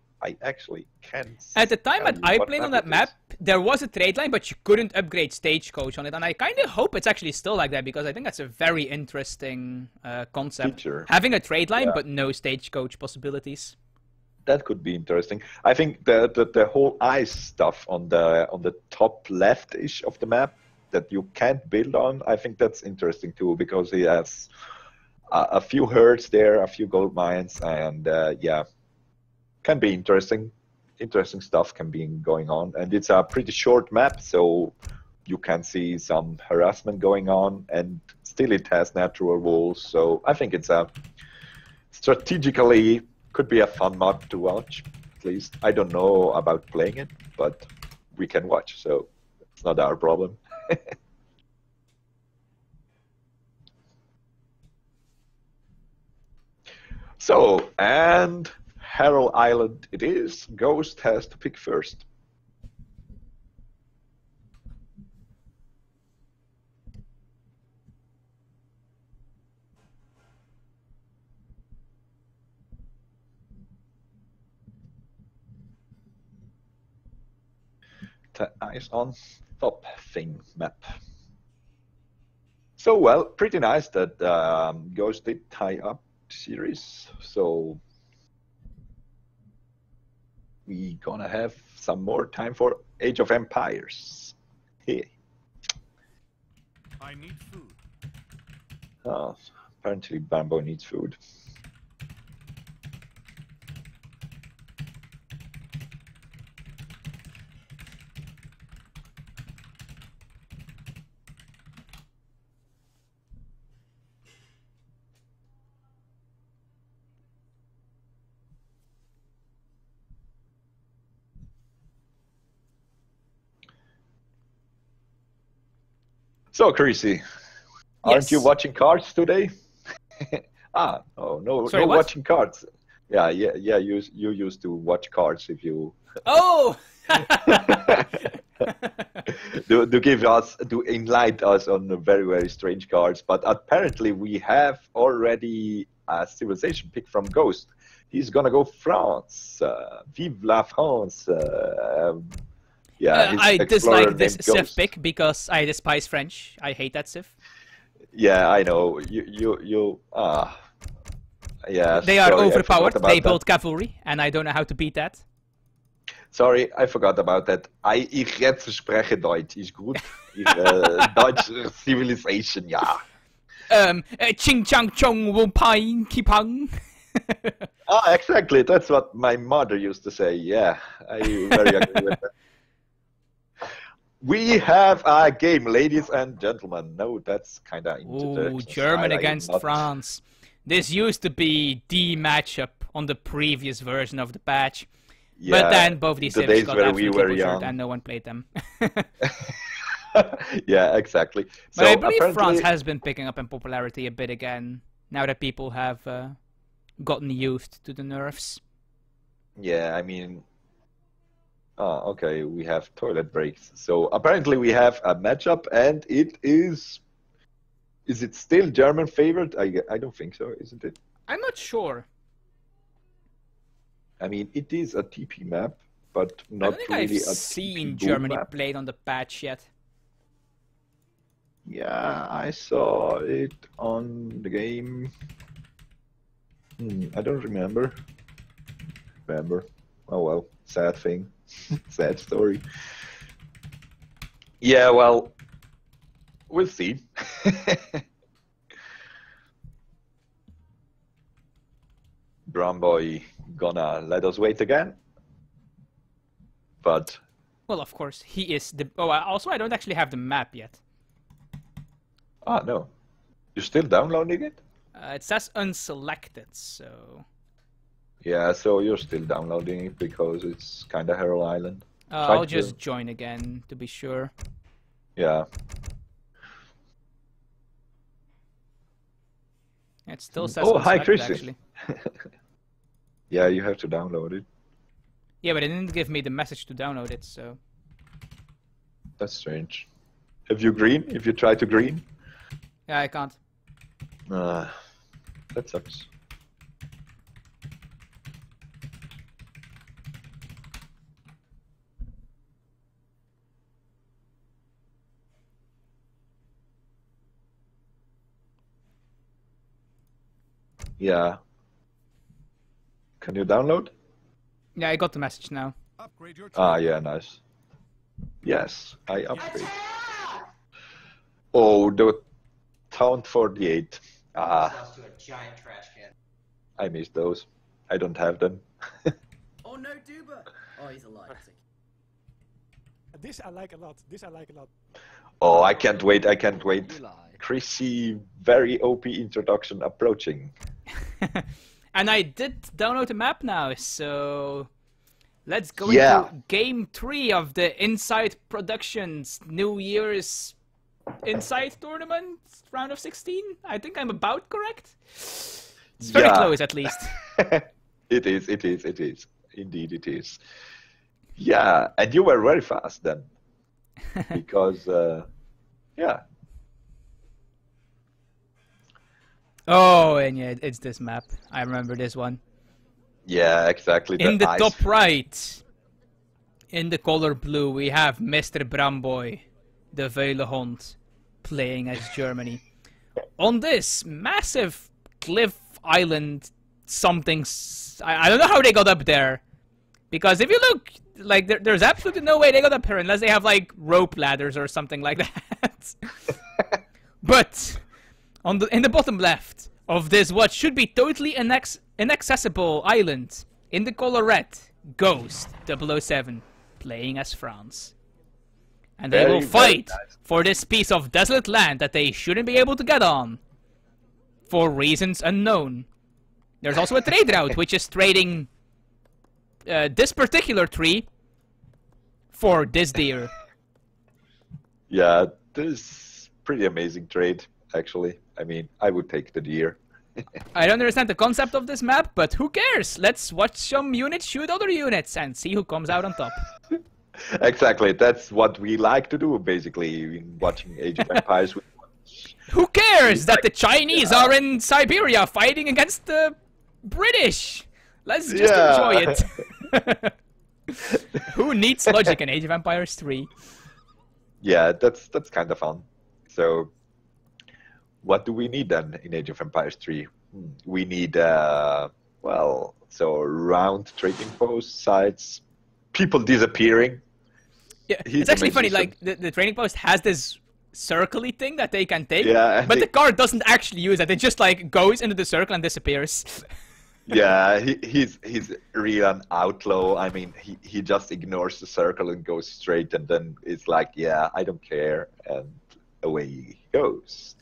can't... At the time that I played on that map, there was a trade line, but you couldn't upgrade Stagecoach on it, and I kind of hope it's actually still like that, because I think that's a very interesting concept. Feature. Having a trade line, but no Stagecoach possibilities. That could be interesting. I think the whole ice stuff on the top left-ish of the map that you can't build on, I think that's interesting too, because it has a few herds there, a few gold mines, and yeah, can be interesting. Interesting stuff can be going on, and it's a pretty short map, so you can see some harassment going on, and still it has natural walls. So I think it's a strategically could be a fun map to watch. At least I don't know about playing it, but we can watch, so it's not our problem. So, and Herald Island it is. Ghost has to pick first. The eyes on top thing map. So, well, pretty nice that Ghost did tie up series, so we gonna have some more time for Age of Empires. Hey. I need food. Oh, apparently Bambo needs food. So, Chrissy, aren't you watching cards today? No, Sorry, no what? watching cards. Yeah. You used to watch cards if you. Oh. to enlighten us on the very, very strange cards, but apparently we have already a civilization pick from Ghost. He's gonna go France. Vive la France. Yeah, I dislike this Civ pick because I despise French. I hate that Civ. Yeah, I know. Yeah. They are overpowered. They build cavalry, and I don't know how to beat that. Sorry, I forgot about that. Ich jetzt spreche Deutsch. Ist gut. Dutch civilization, ja. Ching chang chong wu pai ki pang. Exactly. That's what my mother used to say. Yeah, I very agree with that. We have a game, ladies and gentlemen. No, that's kind of Ooh, German against France. This used to be the matchup on the previous version of the patch. Yeah, but then both these civs got absolutely butchered and no one played them. Yeah, exactly. But I believe France has been picking up in popularity a bit again, now that people have gotten used to the nerfs. Yeah, I mean... Oh, okay, we have toilet breaks. So apparently we have a matchup, and it is... Is it still German favorite? I don't think so, isn't it? I'm not sure. I mean, it is a TP map, but not really a TP I've seen Germany map. played on the patch yet. Yeah, I saw it on the game. I don't remember. Oh well, sad thing. Sad story. Yeah, well, we'll see. Bromboy gonna let us wait again. But well, of course, he is the. Oh, also, I don't actually have the map yet. Ah, no. You're still downloading it? It says unselected, so. Yeah, so you're still downloading it because it's kind of Hero Island. I'll just join again to be sure. Yeah. It still says oh, hi, Christian. Actually. Yeah, you have to download it. Yeah, but it didn't give me the message to download it, so. That's strange. Have you green? If you try to green? Yeah, I can't. That sucks. Yeah. Can you download? Yeah, I got the message now. Ah, yeah, nice. Yes, I upgrade. Oh, the Town 48. Ah. To a giant trash can. I miss those. I don't have them. Oh no, Duba! Oh, he's alive. This I like a lot. This I like a lot. Oh, I can't wait. I can't wait. Chrissy, very OP introduction approaching. And I did download the map now, so let's go into Game 3 of the Inside Productions New Year's Inside Tournament, round of 16. I think I'm about correct. It's very close, at least. It is. Indeed, it is. Yeah, and you were very fast then. Because, yeah. Oh, and yeah, it's this map. I remember this one. Yeah, exactly. In the top right, in the color blue, we have Mr. Bramboy, the Veilehond, playing as Germany. On this massive cliff island, I don't know how they got up there. Because if you look, like, there's absolutely no way they got up here unless they have, like, rope ladders or something like that. But in the bottom left of this, what should be totally inaccessible island, in the color red, Gh0st007, playing as France. And they will fight for this piece of desolate land that they shouldn't be able to get on, for reasons unknown. There's also a trade route, which is trading this particular tree for this deer. Yeah, this is pretty amazing trade, actually. I mean, I would take the deer. I don't understand the concept of this map, but who cares? Let's watch some units shoot other units and see who comes out on top. Exactly, that's what we like to do, basically, in watching Age of Empires. Who cares that the Chinese are in Siberia fighting against the British? Let's just enjoy it. Who needs logic in Age of Empires 3? Yeah, that's kind of fun. So, what do we need then in Age of Empires 3? We need, well, so round trading post sites, people disappearing. Yeah, it's actually funny, like, the trading post has this circle-y thing that they can take, but the card doesn't actually use it. It just, like, goes into the circle and disappears. Yeah, he's really an outlaw. I mean, he just ignores the circle and goes straight, and then it's like, yeah, I don't care, and away he goes.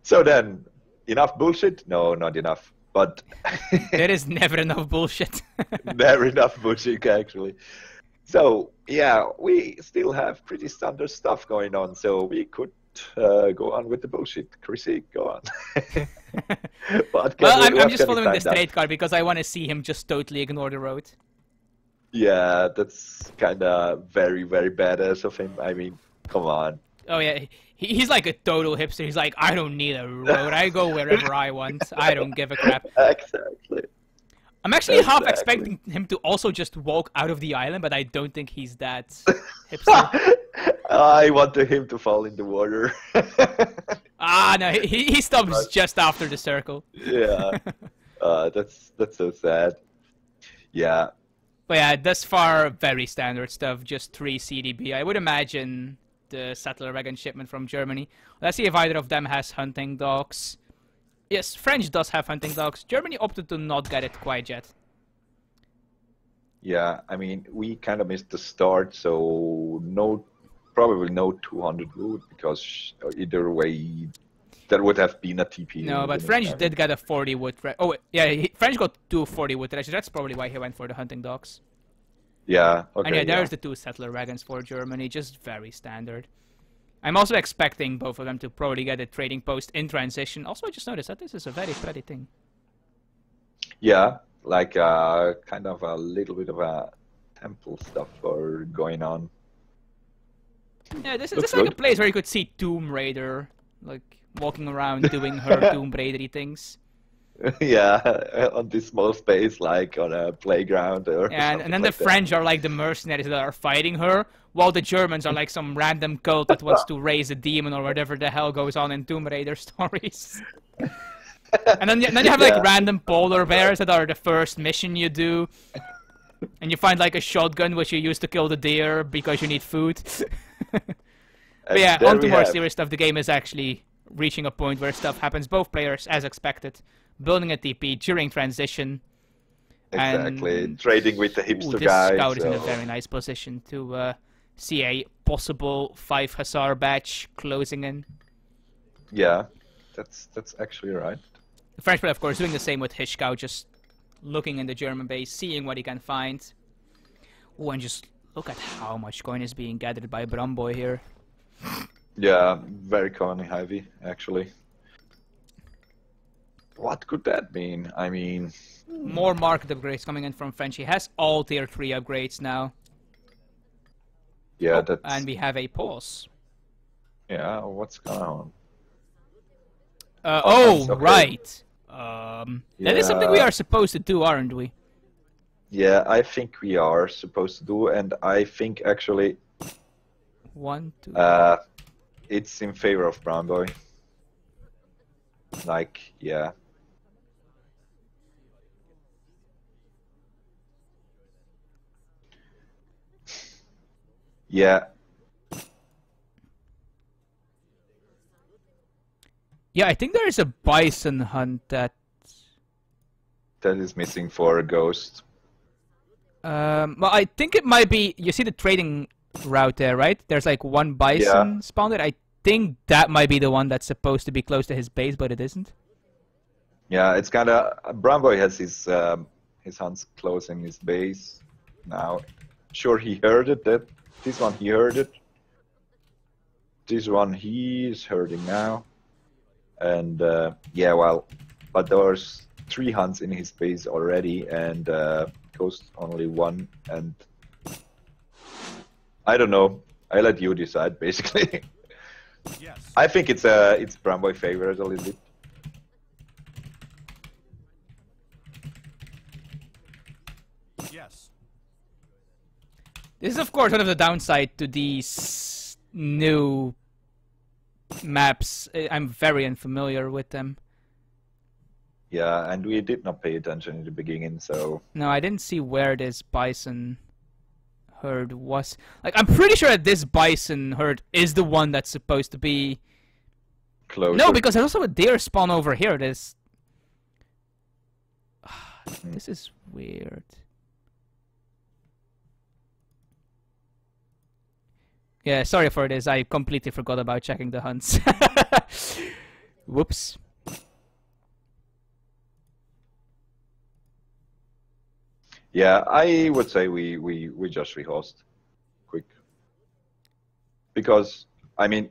So then, enough bullshit? No, not enough. But there is never enough bullshit. Never enough bullshit, actually. So yeah, we still have pretty standard stuff going on, so we could go on with the bullshit. Chrissy, go on. Well, I'm just following the straight card because I want to see him just totally ignore the road. Yeah, that's kind of very, very badass of him. I mean, come on. Oh yeah, he's like a total hipster. He's like, I don't need a road. I go wherever I want. I don't give a crap. Exactly. I'm actually half Exactly. expecting him to also just walk out of the island, but I don't think he's that hipster. I want him to fall in the water. Ah, no, he stops just after the circle. Yeah, that's so sad. Yeah, But yeah, thus far, very standard stuff, just 3 CDB. I would imagine the settler wagon shipment from Germany. Let's see if either of them has hunting dogs. Yes, French does have hunting dogs. Germany opted to not get it quite yet. yeah. I mean, we kind of missed the start, so probably no 200 wood because either way, that would have been a TP. No, but French did get a 40 wood. Oh, yeah, French got 2 40 wood treasures. That's probably why he went for the hunting dogs. Yeah. Okay. And yeah, there's the 2 settler wagons for Germany, just very standard. I'm also expecting both of them to probably get a trading post in transition. Also, I just noticed that this is a very pretty thing. Yeah, like kind of a little bit of a temple stuff going on. Yeah, this is like a place where you could see Tomb Raider, like walking around doing her Tomb Raidery things. Yeah, on this small space, like on a playground or And then like the French are like the mercenaries that are fighting her, while the Germans are like some random cult that wants to raise a demon or whatever the hell goes on in Tomb Raider stories. And then you have like random polar bears that are the first mission you do. And you find like a shotgun which you use to kill the deer because you need food. But yeah, on to more serious stuff. The game is actually reaching a point where stuff happens. Both players, as expected, building a TP during transition. Exactly, and trading with the hipster this guy. scout is in a very nice position to see a possible 5 Hussar batch closing in. Yeah, that's actually right. The French player, of course, doing the same with his scout, just looking in the German base, seeing what he can find. Oh, and just look at how much coin is being gathered by Bramboy here. Yeah, very coin heavy, actually. What could that mean? I mean... More market upgrades coming in from French. He has all tier 3 upgrades now. Yeah, that's... And we have a pause. Yeah, what's going on? Oh, okay. right. That is something we are supposed to do, aren't we? Yeah, I think we are supposed to do, and I think actually... 1, 2... it's in favor of Brownboy. Like, yeah. Yeah. Yeah, I think there is a bison hunt that is missing for a ghost. Well, I think it might be. You see the trading route there, right? There's like one bison spawned there. I think that might be the one that's supposed to be close to his base, but it isn't. Yeah, it's kind of Brownboy has his hunts closing his base now. Sure, he heard it. This one he heard it. This one he is hurting now. And yeah, well, but there's 3 hunts in his base already, and Ghost only 1. And I don't know. I let you decide, basically. Yes. I think it's Bramboy favorite a little bit. Yes. This is, of course, one of the downside to these new maps. I'm very unfamiliar with them. Yeah, and we did not pay attention in the beginning, so... No, I didn't see where this bison herd was. Like, I'm pretty sure that this bison herd is the one that's supposed to be... Closer. No, because there's also a deer spawn over here. This is weird. Yeah, sorry for this. I completely forgot about checking the hunts. Whoops. Yeah, I would say we just rehost quick. Because, I mean...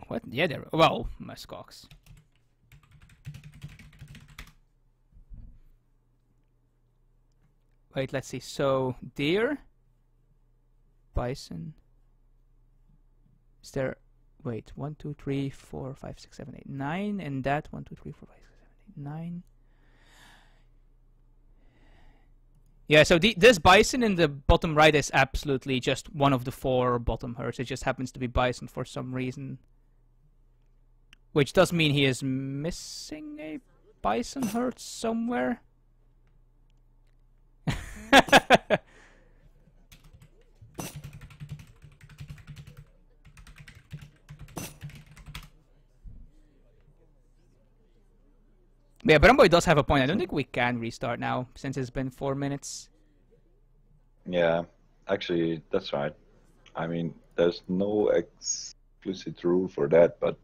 What? Yeah, there. Well, muskox. Wait, let's see. So, deer, bison. Is there? Wait, 1, 2, 3, 4, 5, 6, 7, 8, 9, and that 1, 2, 3, 4, 5, 6, 7, 8, 9. Yeah, so this bison in the bottom right is absolutely just one of the 4 bottom herds. It just happens to be bison for some reason. Which does mean he is missing a bison herd somewhere. Yeah, Brumboy does have a point. I don't think we can restart now, since it's been 4 minutes. Yeah, actually, that's right. I mean, there's no explicit rule for that, but...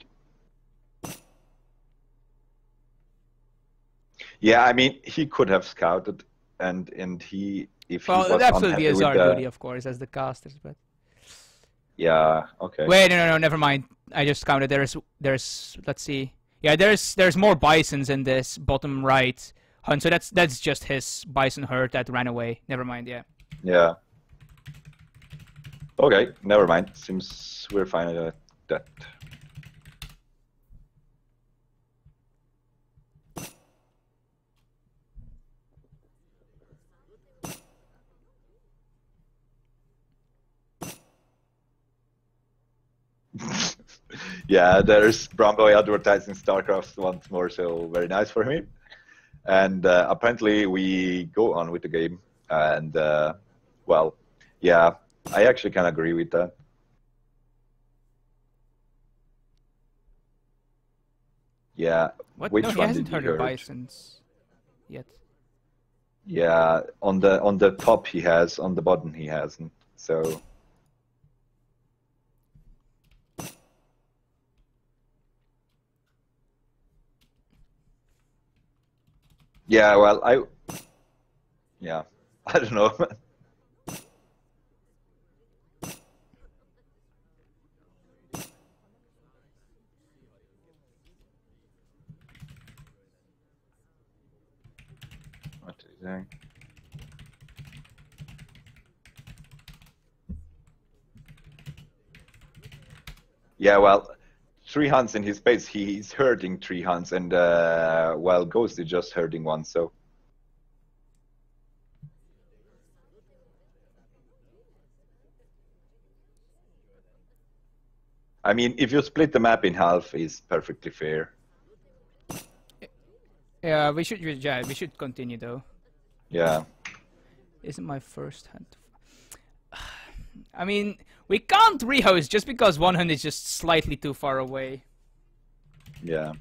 Yeah, I mean, he could have scouted, and he, if he was absolutely unhappy is with our duty, of course, as the casters, but... Yeah, okay. Wait, no, never mind. I just counted. There's, let's see. Yeah, there's more bisons in this bottom right hunt, so that's just his bison herd that ran away. Never mind, yeah. Yeah. Okay, never mind. Seems we're fine at that. Yeah, there's Brumboy advertising StarCraft once more, so very nice for him. And apparently we go on with the game. And, well, yeah, I actually can agree with that. Yeah, what? Which no, he one hasn't did you heard of bisons yet. Yeah, on the top he has, on the bottom he hasn't, so... Yeah, well, yeah, I don't know. What is that? Yeah, well, 3 hunts in his base, he's hurting 3 hunts, and well, Gh0st is just hurting 1, so... I mean, if you split the map in half, it's perfectly fair. Yeah, we should continue though. Yeah. Isn't my first hunt? I mean, we can't rehost just because one hunt is just slightly too far away. Yeah.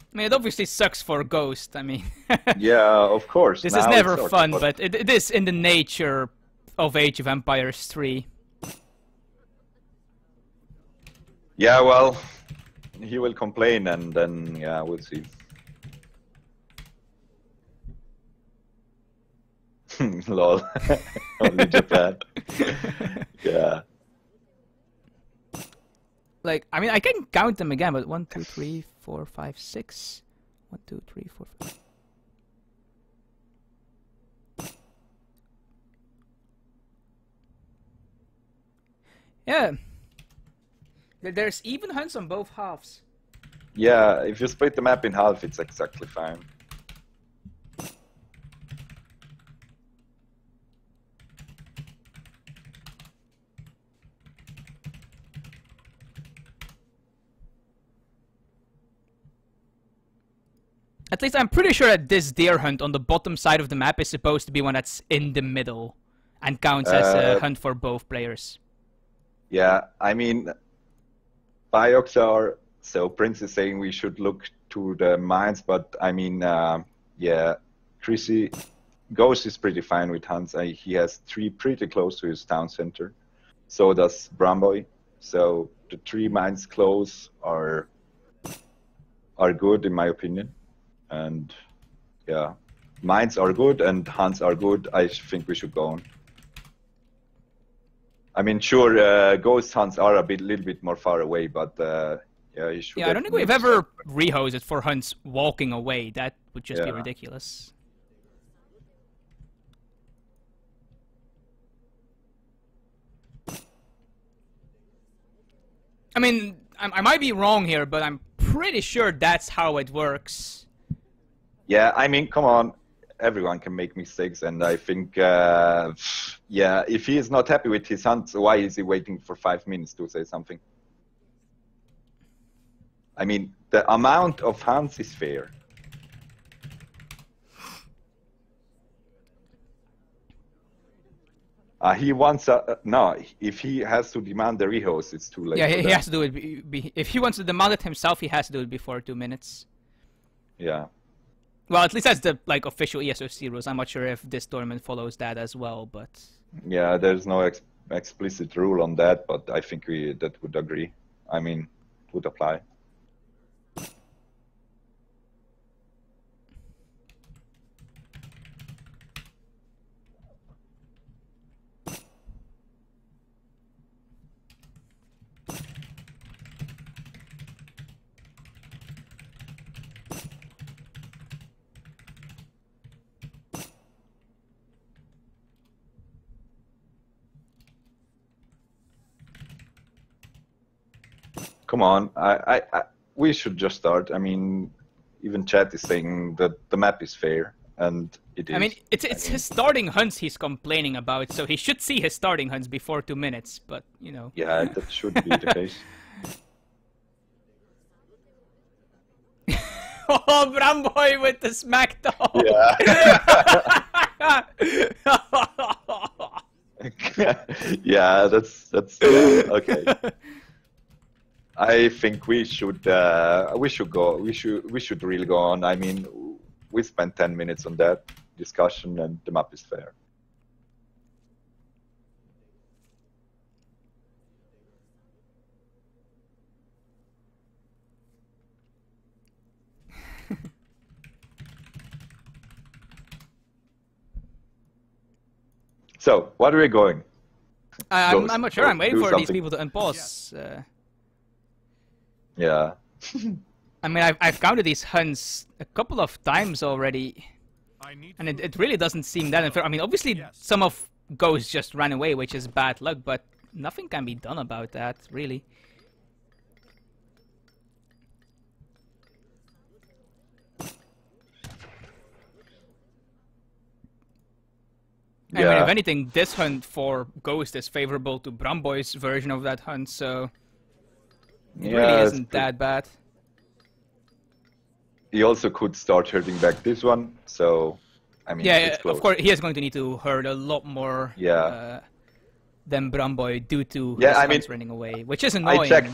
I mean, it obviously sucks for Gh0st, I mean. Yeah, of course. This now is never it's fun, but it is in the nature of Age of Empires 3. Yeah, well, he will complain, and then, yeah, we'll see. Lol. Only Japan. Yeah. Like, I mean, I can count them again, but 1, 2, 3, 4, 5, 6. 1, 2, 3, 4, 5. Yeah. There's even hunts on both halves. Yeah, if you split the map in half, it's exactly fine. At least I'm pretty sure that this deer hunt on the bottom side of the map is supposed to be one that's in the middle and counts as a hunt for both players. Yeah, I mean, Biox are... So Prince is saying we should look to the mines, but I mean, yeah, Chrissy... Gh0st is pretty fine with hunts. He has 3 pretty close to his town center. So does Brumboy. So the 3 mines close are good in my opinion, and yeah, mines are good and hunts are good. I think we should go on. I mean, sure, ghost hunts are little bit more far away, but yeah, you should. Yeah, I don't think we've ever rehosed for hunts walking away. That would just be ridiculous. I mean, I might be wrong here, but I'm pretty sure that's how it works. Yeah, I mean, come on. Everyone can make mistakes, and I think, yeah, if he is not happy with his hunt, why is he waiting for 5 minutes to say something? I mean, the amount of hunts is fair. He wants no. If he has to demand the rehost, it's too late. Yeah, he has to do it. If he wants to demand it himself, he has to do it before 2 minutes. Yeah. Well, at least that's the official Gh0st007 rules. I'm not sure if this tournament follows that as well, but yeah, there's no explicit rule on that, but I think that would agree. I mean, would apply. Come on, we should just start. I mean, even chat is saying that the map is fair, and it is. I mean, it's his starting hunts he's complaining about, so he should see his starting hunts before 2 minutes, but, you know. Yeah, that should be the case. Oh, Bramboy with the smackdown! Yeah. Yeah, that's okay. I think we should go. We should really go on. I mean, we spent 10 minutes on that discussion, and the map is fair. So, what are we going? I'm not sure. I'm waiting for these people to unpause. Yeah. I mean, I've counted these hunts a couple of times already, and it really doesn't seem that unfair. I mean, obviously some of Gh0st just ran away, which is bad luck, but nothing can be done about that, really. I mean, if anything, this hunt for Gh0st is favorable to Bramboy's version of that hunt, so it really isn't that bad. He also could start herding back this one, so I mean, yeah, of course, he is going to need to herd a lot more than Bramboy due to his hunts running away, which is annoying. I checked.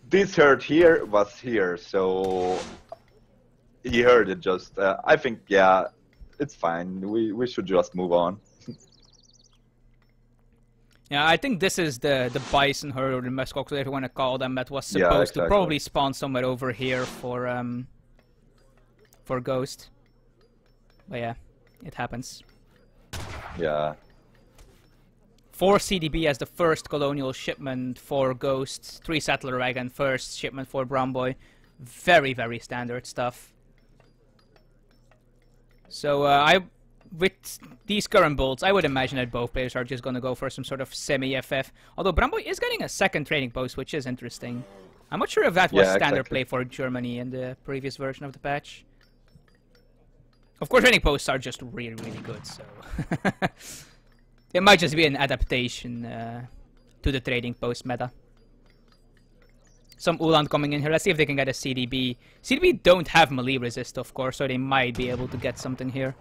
This herd here was here, so he heard it just. I think, yeah, it's fine. We should just move on. Yeah, I think this is the bison herd or the muskox, whatever you want to call them, that was supposed to probably spawn somewhere over here for Gh0st. But yeah, it happens. Yeah. 4 CDB as the first colonial shipment for Gh0st, 3 settler wagon first shipment for Bramboy. Very, very standard stuff. So with these current builds, I would imagine that both players are just going to go for some sort of semi-FF. Although Bramboy is getting a second trading post, which is interesting. I'm not sure if that was standard play for Germany in the previous version of the patch. Of course, trading posts are just really, really good, so... it might just be an adaptation to the trading post meta. Some Ulan coming in here. Let's see if they can get a CDB. CDB don't have melee resist, of course, so they might be able to get something here.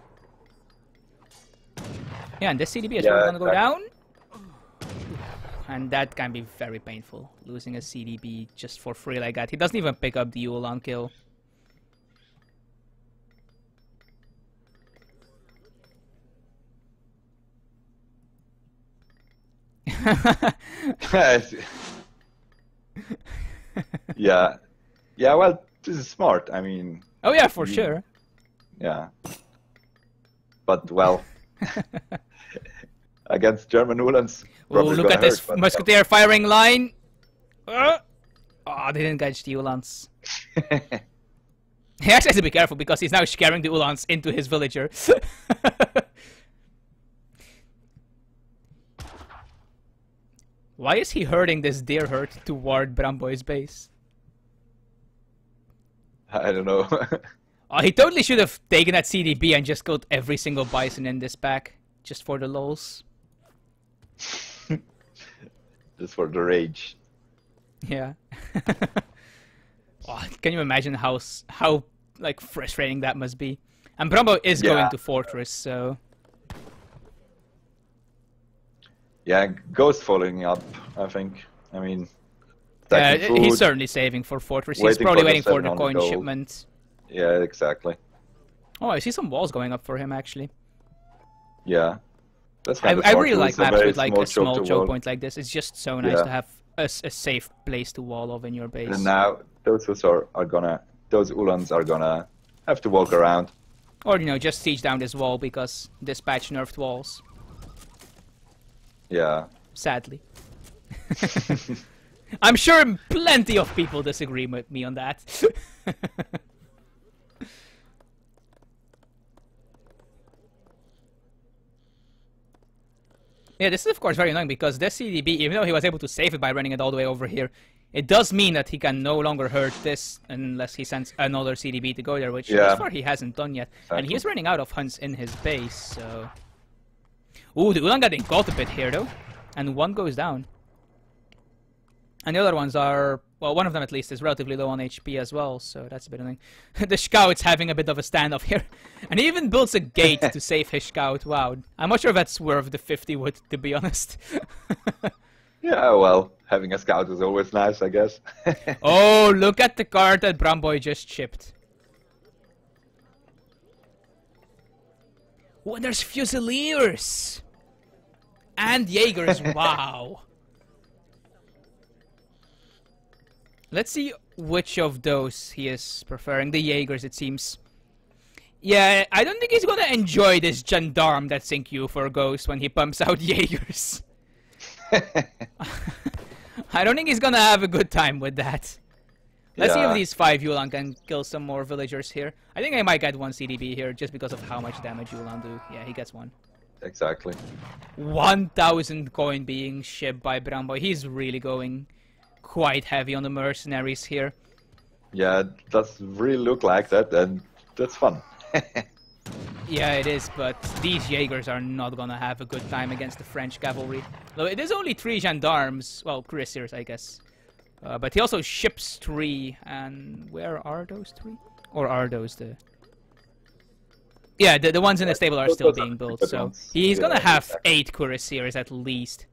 Yeah, and this CDB is going to go down. And that can be very painful, losing a CDB just for free like that. He doesn't even pick up the Ulan kill. Yeah. Yeah, well, this is smart. I mean... Oh yeah, for sure. Yeah. But, well... against German Uhlans... Oh, look at this Musketeer firing line! Oh, they didn't catch the Uhlans. He actually has to be careful because he's now scaring the Uhlans into his villager. Why is he herding this deer herd toward Bramboy's base? I don't know. Oh, he totally should have taken that CDB and just killed every single bison in this pack. Just for the lols. Just for the rage. Yeah. Oh, can you imagine how like frustrating that must be? And Brambo is going to Fortress, so... Yeah, Ghost following up, I think. I mean... he's certainly saving for Fortress. He's probably waiting for the coin shipment. Yeah, exactly. Oh, I see some walls going up for him, actually. Yeah. That's I really like maps with like a small choke point like this. It's just so nice to have a safe place to wall off in your base. And now those Uhlans are gonna have to walk around. Or, you know, just siege down this wall because this patch nerfed walls. Yeah. Sadly. I'm sure plenty of people disagree with me on that. Yeah, this is of course very annoying because this CDB, even though he was able to save it by running it all the way over here, it does mean that he can no longer hurt this unless he sends another CDB to go there, which thus far he hasn't done yet. Exactly. And he's running out of hunts in his base, so... Ooh, the Ulan getting caught a bit here though. And one goes down. And the other ones are... Well, one of them at least is relatively low on HP as well, so that's a bit annoying. The Scout's having a bit of a standoff here. And he even builds a gate to save his Scout. Wow. I'm not sure if that's worth the 50 wood, to be honest. Yeah, well, having a Scout is always nice, I guess. Oh, look at the card that Bramboy just shipped. Oh, and there's Fusiliers! And Jaegers, wow. Let's see which of those he is preferring. The Jaegers, it seems. Yeah, I don't think he's gonna enjoy this Gendarme that's in queue for Ghost when he pumps out Jaegers. I don't think he's gonna have a good time with that. Let's see if these 5 Yulan can kill some more villagers here. I think I might get one CDB here just because of how much damage Yulan do. Yeah, he gets one. Exactly. 1,000 coin being shipped by Bramboy. He's really going quite heavy on the mercenaries here. Yeah, it does really look like that, and that's fun. Yeah, it is, but these Jaegers are not gonna have a good time against the French cavalry. Though it is only 3 gendarmes, well, cuirassiers, I guess. But he also ships 3, and where are those 3? Or are those the... Yeah, the ones in the stable are still being built, so he's gonna have 8 cuirassiers at least.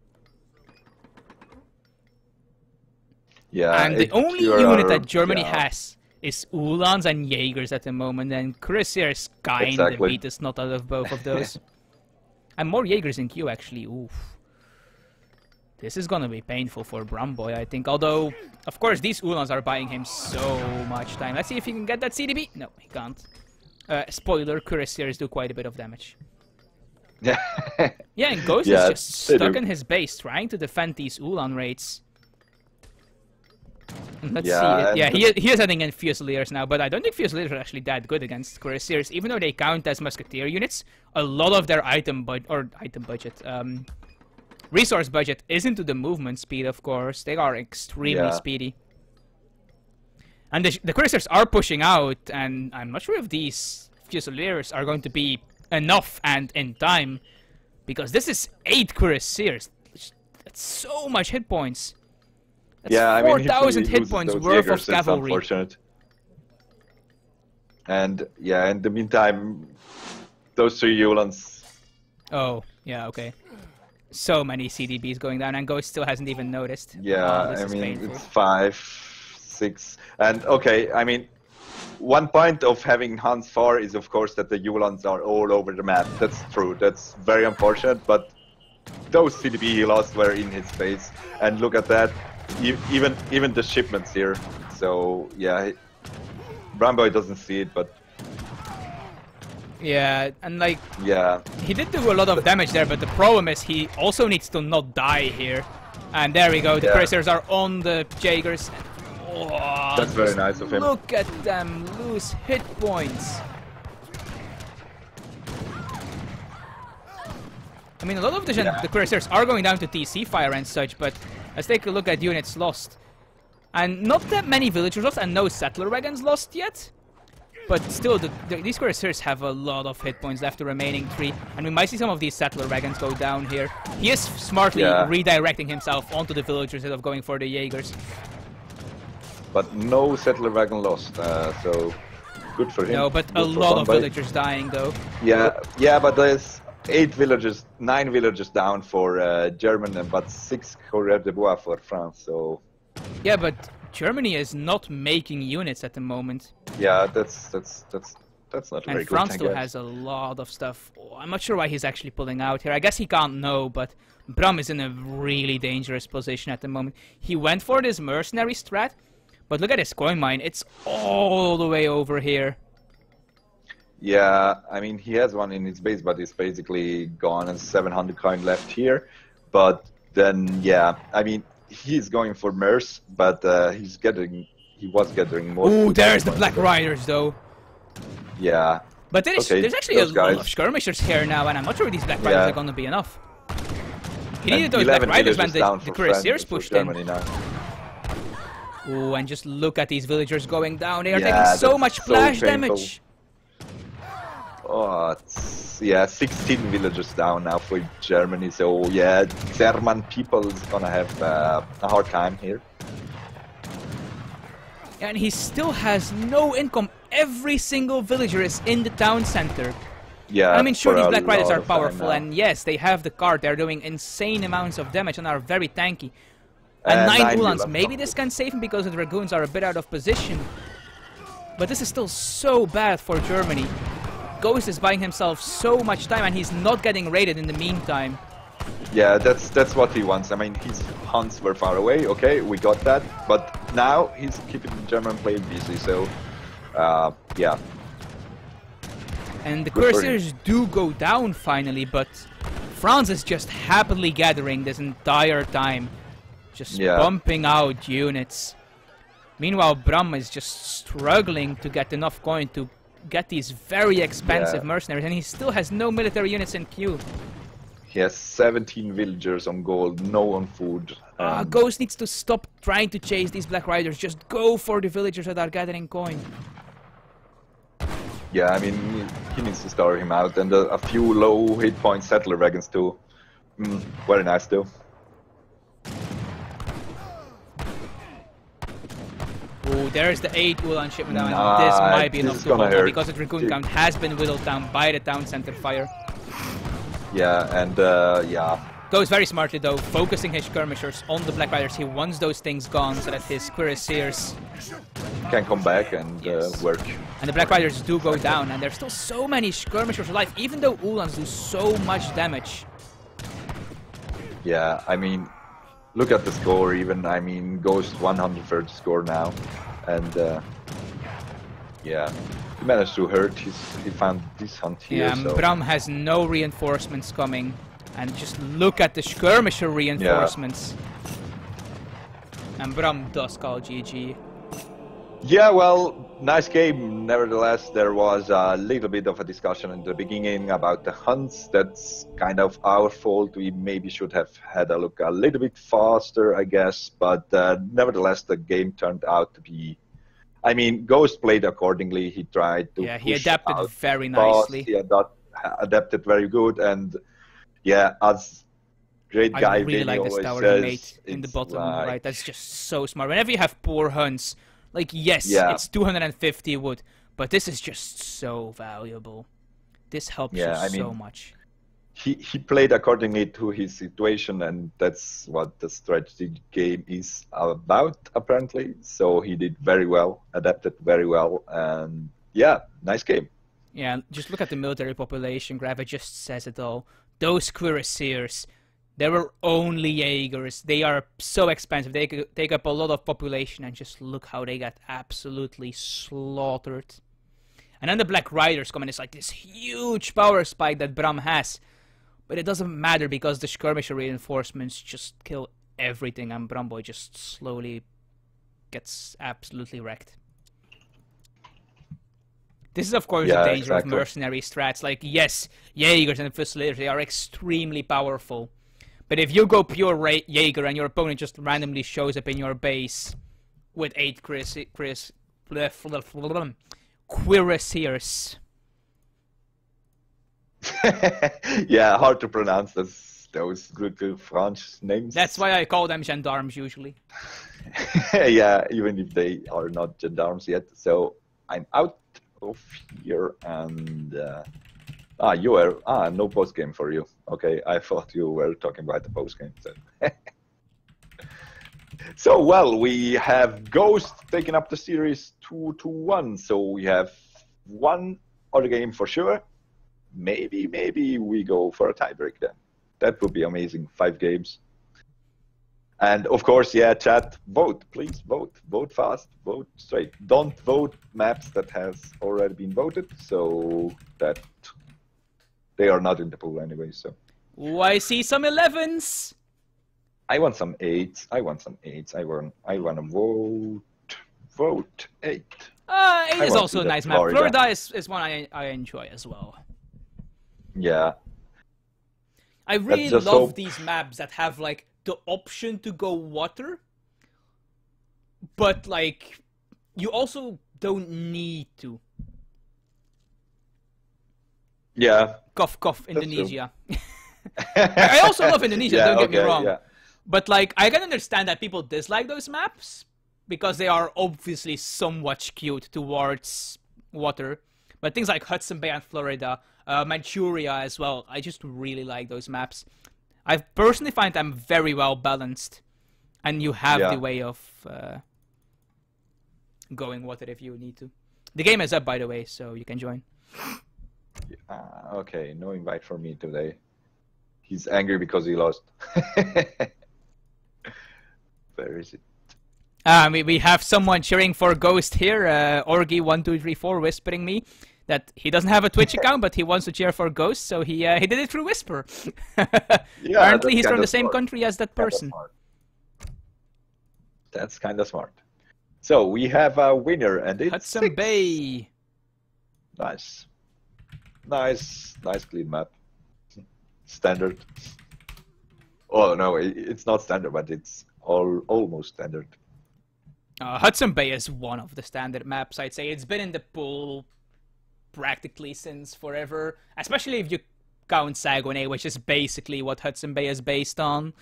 Yeah, and the only unit that Germany has is Uhlans and Jaegers at the moment, and cuirassiers kinda beat the snot out of both of those. And more Jaegers in queue, actually. Oof. This is gonna be painful for Bramboy, I think. Although, of course, these Uhlans are buying him so much time. Let's see if he can get that CDB. No, he can't. Spoiler, cuirassiers do quite a bit of damage. Yeah. Yeah, and Ghost is just stuck in his base trying to defend these Uhlan raids. Let's see it. Yeah, he is adding in Fusiliers now, but I don't think Fusiliers are actually that good against cuirassiers. Even though they count as musketeer units, a lot of their resource budget isn't to the movement speed, of course. They are extremely speedy. And the cuirassiers are pushing out, and I'm not sure if these Fusiliers are going to be enough and in time, because this is 8 cuirassiers. That's so much hit points. That's 4,000 hit points worth of cavalry. Unfortunate. And yeah, in the meantime, those 3 Uhlans. Oh, yeah, okay. So many CDBs going down, and Ghost still hasn't even noticed. Yeah, I mean, it's 5, 6, and okay, I mean, one point of having Hans 4 is of course that the Uhlans are all over the map. That's true. That's very unfortunate, but those CDB he lost were in his face, and look at that. even the shipments here. So yeah, Bramboy doesn't see it, but yeah, and like yeah, he did do a lot of damage there, but the problem is he also needs to not die here. And there we go, the Cuirassiers are on the Jaegers. Oh, that's very nice of him. Look at them lose hit points. I mean, a lot of the Cuirassiers are going down to TC fire and such, but let's take a look at units lost. And not that many villagers lost, and no settler wagons lost yet. But still, these Cuirassiers have a lot of hit points left, the remaining 3. And we might see some of these settler wagons go down here. He is smartly redirecting himself onto the villagers instead of going for the Jaegers. But no settler wagon lost, so good for him. No, but a lot of villagers dying though. Yeah, but there's 9 villagers down for German, but 6 coureurs de bois for France. So yeah, but Germany is not making units at the moment. Yeah, that's not very good. And France still has a lot of stuff. Oh, I'm not sure why he's actually pulling out here. I guess he can't know, but Bram is in a really dangerous position at the moment. He went for this mercenary strat, but look at his coin mine. It's all the way over here. Yeah, I mean, he has one in his base, but it's basically gone, and 700 coin left here. But then, yeah, I mean, he's going for Merce, but he was gathering more. Ooh, there's the Black Riders, though. Yeah. But there's actually a lot of skirmishers here now, and I'm not sure these Black Riders are going to be enough. He needed those Black Riders when the Cuirassiers pushed in. Now. Ooh, and just look at these villagers going down. They are taking so much splash damage. Oh, 16 villagers down now for Germany. So yeah, German people is gonna have a hard time here. And he still has no income. Every single villager is in the town center. Yeah. I mean, sure, these Black Riders are powerful, and yes, they have the card. They're doing insane amounts of damage and are very tanky. And 9 Uhlans. Maybe this can save him because the Dragoons are a bit out of position. But this is still so bad for Germany. Gh0st is buying himself so much time, and he's not getting raided in the meantime. Yeah, that's what he wants. I mean, his hunts were far away. Okay, we got that. But now he's keeping the German plane busy. So, yeah. And the Cuirassiers do go down finally, but France is just happily gathering this entire time. Just pumping out units. Meanwhile, Bram is just struggling to get enough coin to get these very expensive mercenaries, and he still has no military units in queue. He has 17 villagers on gold, no on food. Gh0st needs to stop trying to chase these Black Riders. Just go for the villagers that are gathering coin. Yeah, I mean, he needs to starve him out, and a few low hit point settler wagons too. Very nice though. Ooh, there's the 8 Uhlan shipment down, and this might be enough to hold them because the Dragoon count has been whittled down by the town center fire. Yeah, and yeah. Goes very smartly though, focusing his skirmishers on the Black Riders. He wants those things gone so that his Cuirassiers can come back and work. And the Black Riders do go down, and there's still so many skirmishers alive, even though Uhlans do so much damage. Yeah, I mean, look at the score even. I mean, Gh0st 130 score now. And yeah, he managed to hurt. He found this hunt here. Yeah, so. Bram has no reinforcements coming. And just look at the skirmisher reinforcements. And Bram does call GG. Yeah, well, nice game. Nevertheless, there was a little bit of a discussion in the beginning about the hunts. That's kind of our fault. We maybe should have had a look a little bit faster, I guess. But nevertheless, the game turned out to be... I mean, Gh0st played accordingly. He tried to Yeah, he push adapted out very nicely. He adapted very good. And yeah, as great guy I really like this tower he made in the bottom like... right. That's just so smart. Whenever you have poor hunts, like, yes, it's 250 wood, but this is just so valuable. This helps you so much. He played accordingly to his situation, and that's what the strategy game is about, apparently. So he did very well, adapted very well, and yeah, nice game. Yeah, just look at the military population graph. It just says it all. Those Cuirassiers, There were only Jaegers. They are so expensive. They take up a lot of population, and just look how they got absolutely slaughtered. And then the Black Riders come in. It's like this huge power spike that Bram has. But it doesn't matter because the skirmisher reinforcements just kill everything, and Bramboy just slowly gets absolutely wrecked. This is, of course, the danger of mercenary strats. Like, yes, Jaegers and Fusilators, they are extremely powerful. But if you go pure Jaeger and your opponent just randomly shows up in your base with 8 cuirassiers. Yeah, hard to pronounce those good French names. That's why I call them gendarmes usually. Yeah, even if they are not gendarmes yet. So I'm out of here, and you were no post game for you. Okay, I thought you were talking about the post game. So. So well, we have Gh0st taking up the series 2-1. So we have one other game for sure. Maybe we go for a tiebreak then. That would be amazing. 5 games. And of course, yeah, chat, vote, please vote. Vote fast, vote straight. Don't vote maps that has already been voted, so that they are not in the pool anyway, so. Oh, I see some 11s. I want some 8s. I want to vote 8. 8 is also a nice map. Florida is one I enjoy as well. Yeah. I really love these maps that have like the option to go water, but like you also don't need to. Yeah. Cough, cough, Indonesia. I also love Indonesia, don't get me wrong. Yeah. But like I can understand that people dislike those maps because they are obviously somewhat skewed towards water. But things like Hudson Bay and Florida, Manchuria as well, I just really like those maps. I personally find them very well balanced, and you have the way of going water if you need to. The game is up, by the way, so you can join. Okay, no invite for me today. He's angry because he lost. Where is it? We have someone cheering for Gh0st here, Orgy1234 whispering me that he doesn't have a Twitch account, but he wants to cheer for Gh0st, so he did it through Whisper. Apparently he's from the same country as that person. That's kind of smart. So we have a winner, and it's Hudson 6. Bay. Nice. Nice clean map. Standard. Oh no, it's not standard, but it's almost standard. Hudson Bay is one of the standard maps, I'd say. It's been in the pool practically since forever, especially if you count Saguenay, which is basically what Hudson Bay is based on.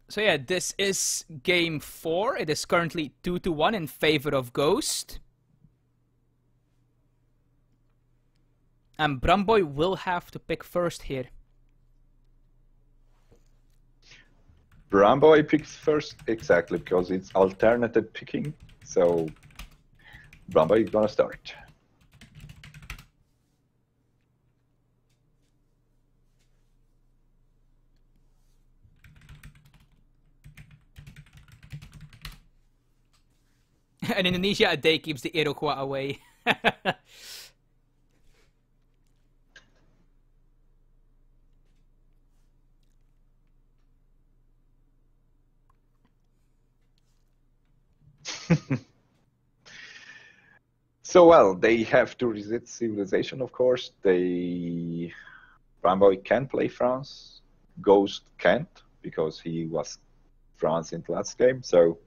So yeah, this is game 4. It is currently 2-1 in favor of Gh0st. And Bramboy will have to pick first here. Bramboy picks first, exactly, because it's alternative picking. So Bramboy is gonna start. And in Indonesia, a day keeps the Iroquois away. So well, they have to resist civilization, of course. Bramboy can play France. Gh0st can't because he was France in the last game. So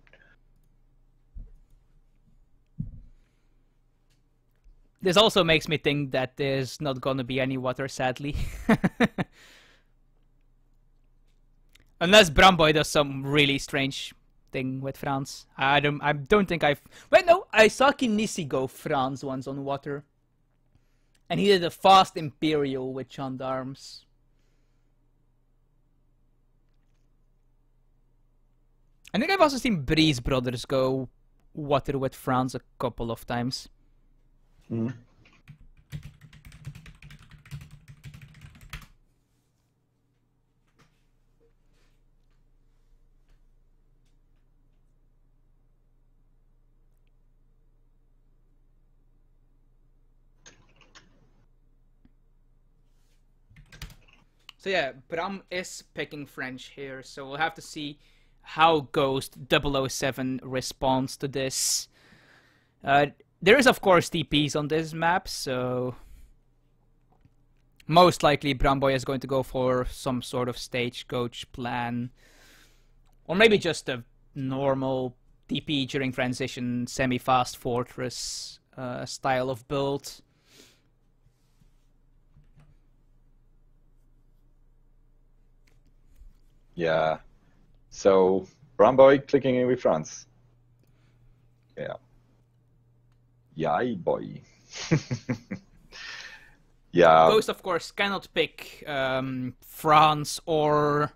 this also makes me think that there's not gonna be any water, sadly. Unless Bramboy does some really strange thing with France. I don't think I've... Wait, no! I saw Kinisi go France once on water. And he did a fast Imperial with gendarmes. I think I've also seen Breeze Brothers go water with France a couple of times. Mm. So yeah, Bram is picking French here, so we'll have to see how Gh0st007 responds to this. There is, of course, TPs on this map, so most likely Bramboy is going to go for some sort of stagecoach plan. Or maybe just a normal TP during transition, semi-fast fortress style of build. Yeah. So, Bramboy clicking in with France. Yeah. Yay, boy. Yeah. Gh0st, of course, cannot pick France or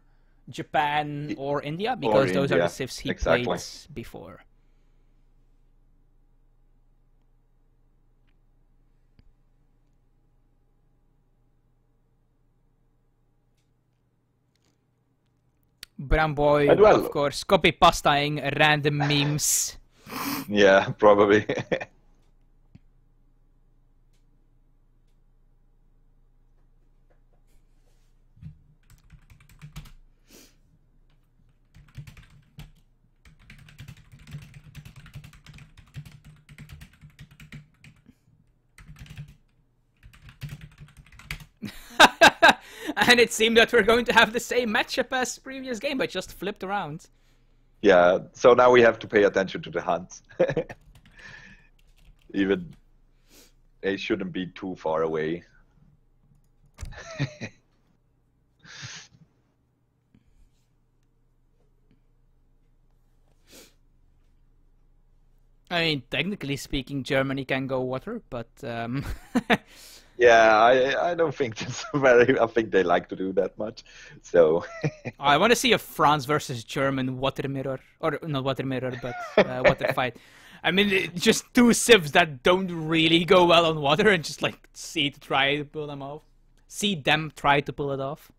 Japan or India, because those are the civs he played before. Bramboy, of course, copy-pastaing random memes. Yeah, probably. And it seemed that we're going to have the same matchup as previous game, but just flipped around. Yeah, so now we have to pay attention to the hunt. Even they shouldn't be too far away. I mean, technically speaking, Germany can go water, but yeah, I don't think that's very. I think they like to do that much. So I want to see a France versus German water mirror, or not water mirror, but water fight. I mean, just two civs that don't really go well on water, and just like see them try to pull it off.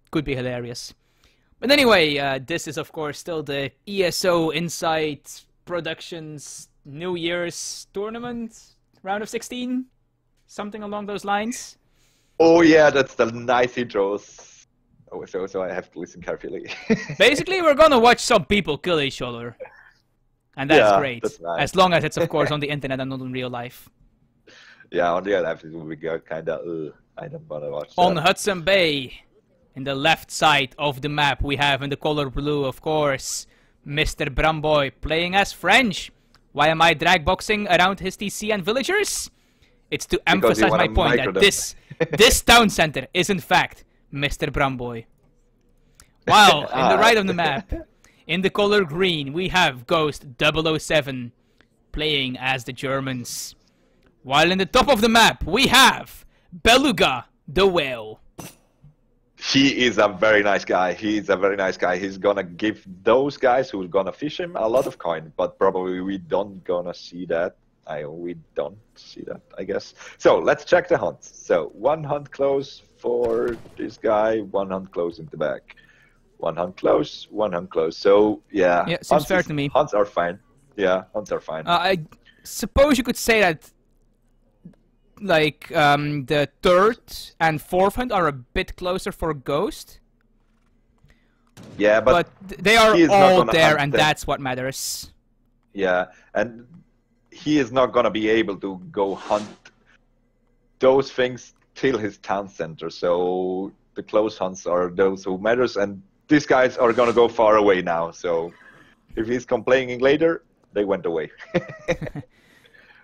Could be hilarious. But anyway, this is of course still the ESO Insight Productions New Year's tournament, round of 16, something along those lines. Oh yeah, that's the nice intros. Oh, so I have to listen carefully. Basically, we're gonna watch some people kill each other, and that's great. That's nice. As long as it's of course on the internet and not in real life. Yeah, on the other life it will be kind of. I don't wanna watch. On Hudson Bay, in the left side of the map, we have in the color blue, of course, Mr. Bramboy playing as French. Why am I drag boxing around his TC and villagers? It's to emphasize my point that this town center is in fact Mr. Bramboy. While in the right of the map, in the color green, we have Gh0st007 playing as the Germans. While in the top of the map, we have Beluga the Whale. He is a very nice guy. He's a very nice guy. He's gonna give those guys who are gonna fish him a lot of coin, but probably we don't gonna see that. We don't see that, I guess. So let's check the hunts. So one hunt close for this guy, one hunt close in the back. One hunt close, one hunt close. So yeah, seems fair to me. Hunts are fine. Yeah, hunts are fine. I suppose you could say that like the third and fourth hunt are a bit closer for Gh0st. Yeah, but they are all there, and that's what matters. Yeah, and he is not gonna be able to go hunt those things till his town center. So the close hunts are those who matters, and these guys are gonna go far away now. So if he's complaining later, they went away.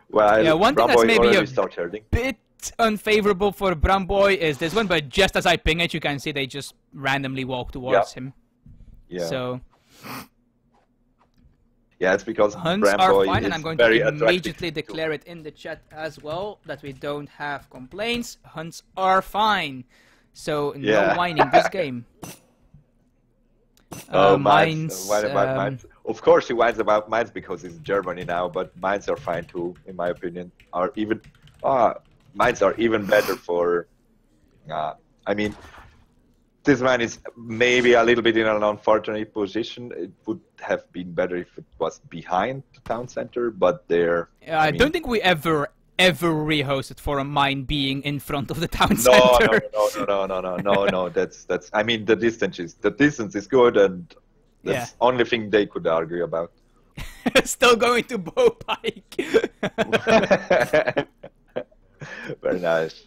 Well, yeah, one thing that's maybe a bit unfavorable for Bramboy is this one, but just as I ping it, you can see they just randomly walk towards him. Yeah. So yeah, it's because hunts Bramboy are fine, and I'm going to immediately declare it in the chat as well that we don't have complaints. Hunts are fine, so no whining this game. Mines. Mines. Of course, he whines about mines because it's Germany now, but mines are fine too, in my opinion. Mines are even better for. I mean, this man is maybe a little bit in an unfortunate position. It would have been better if it was behind the town center, but there. I don't think we ever ever rehosted for a mine being in front of the town No, center. no. That's. I mean, the distance is good, and that's only thing they could argue about. Still going to bow pike. Very nice.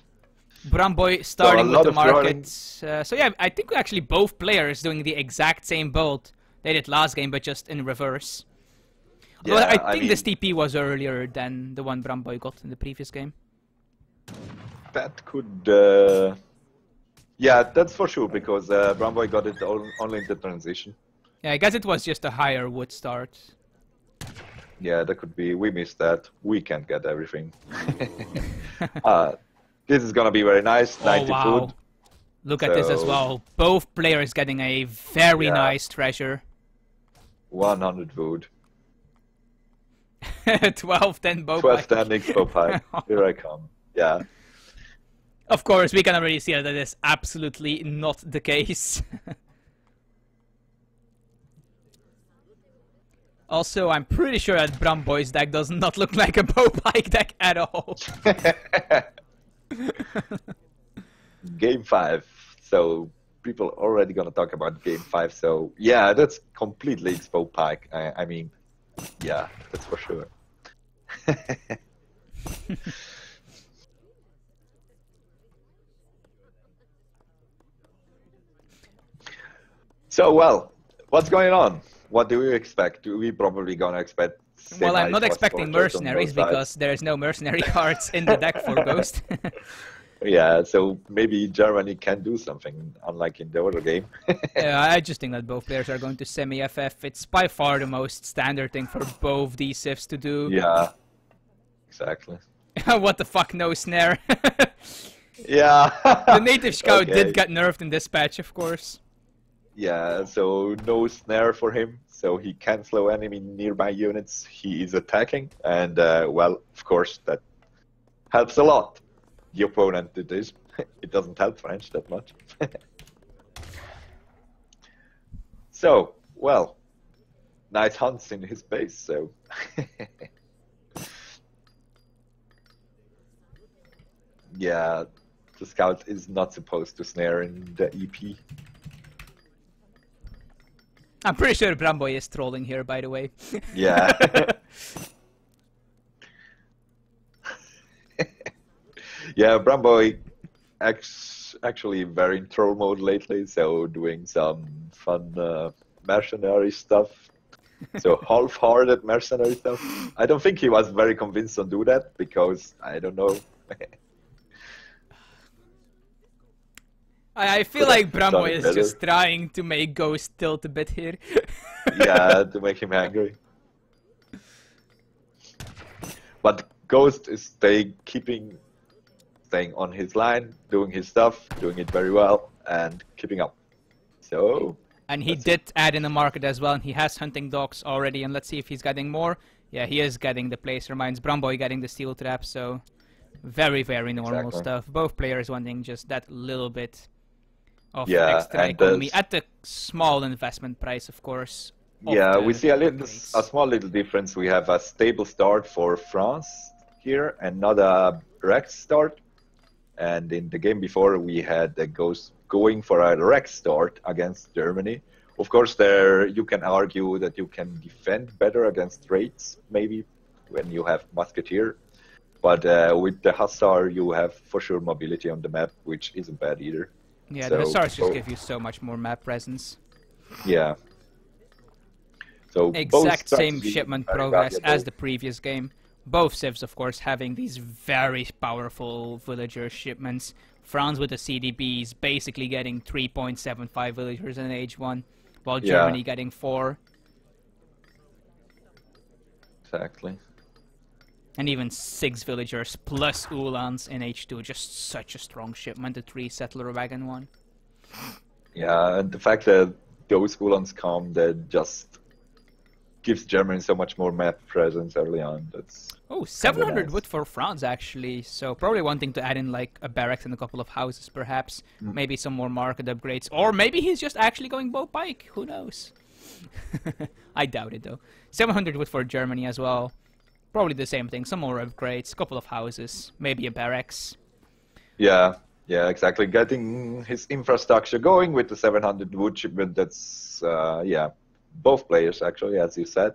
Bramboy starting So with the market. So yeah, I think actually both players doing the exact same build they did last game, but just in reverse. Yeah, Well, I think this TP was earlier than the one Bramboy got in the previous game. That could... yeah, that's for sure, because Bramboy got it only in the transition. Yeah, I guess it was just a higher wood start. Yeah, that could be. We missed that. We can't get everything. This is gonna be very nice. 90 food. Look at this as well. Both players getting a very nice treasure. 100 food. 12-10 bow 12-10 expo pike. Here I come. Yeah. Of course, we can already see that is absolutely not the case. Also, I'm pretty sure that Bramboy's deck does not look like a bow pike deck at all. Game 5. So people already gonna talk about game 5. So yeah, that's completely expo pike. I mean, yeah, that's for sure. So well, what's going on? What do we expect? We probably gonna expect. Well, I'm not expecting mercenaries because there's no mercenary cards in the deck for Ghost. Yeah, so maybe Germany can do something, unlike in the other game. Yeah, I just think that both players are going to semi-FF. It's by far the most standard thing for both these civs to do. Yeah, exactly. What the fuck, no snare. Yeah. The native scout did get nerfed in this patch, of course. Yeah, so no snare for him, so he can't slow enemy nearby units he is attacking, and well, of course, that helps a lot. The opponent did this. It doesn't help French that much. So, well, nice hunts in his base, so... Yeah, the scout is not supposed to snare in the EP. I'm pretty sure Bramboy is trolling here, by the way. Yeah. Yeah, Bramboy actually very in troll mode lately, so doing some fun mercenary stuff. So half-hearted mercenary stuff. I don't think he was very convinced to do that, because, I don't know. I feel like Bramboy is just trying to make Ghost tilt a bit here. Yeah, to make him angry. But Ghost is staying on his line, doing his stuff, doing it very well, and keeping up. So. And he did add in the market as well, and he has hunting dogs already. And let's see if he's getting more. Yeah, he is getting the placer mines. Bramboy getting the steel trap. So very, very normal stuff. Both players wanting just that little bit of extra economy at the small investment price, of course. Yeah, we see a small little difference. We have a stable start for France here, and not a wrecked start. And in the game before, we had the Ghost going for a wrecked start against Germany. Of course, there you can argue that you can defend better against raids, maybe when you have Musketeer. But with the Hussar, you have for sure mobility on the map, which isn't bad either. Yeah, the Hussars just give you so much more map presence. Yeah. So exact same shipment progress as the previous game. Both civs, of course, having these very powerful villager shipments. France with the CDBs basically getting 3.75 villagers in H1, while Germany getting 4. Exactly. And even 6 villagers plus Ulans in H2. Just such a strong shipment, the 3 settler wagon one. Yeah, and the fact that those Ulans come, that just gives Germany so much more map presence early on. That's 700 nice. wood for France, actually. So probably wanting to add in like a barracks and a couple of houses, perhaps. Maybe some more market upgrades. Or maybe he's just actually going bow pike. Who knows? I doubt it, though. 700 wood for Germany as well. Probably the same thing. Some more upgrades, couple of houses, maybe a barracks. Yeah, yeah, exactly. Getting his infrastructure going with the 700 wood shipment. That's yeah, both players actually, as you said.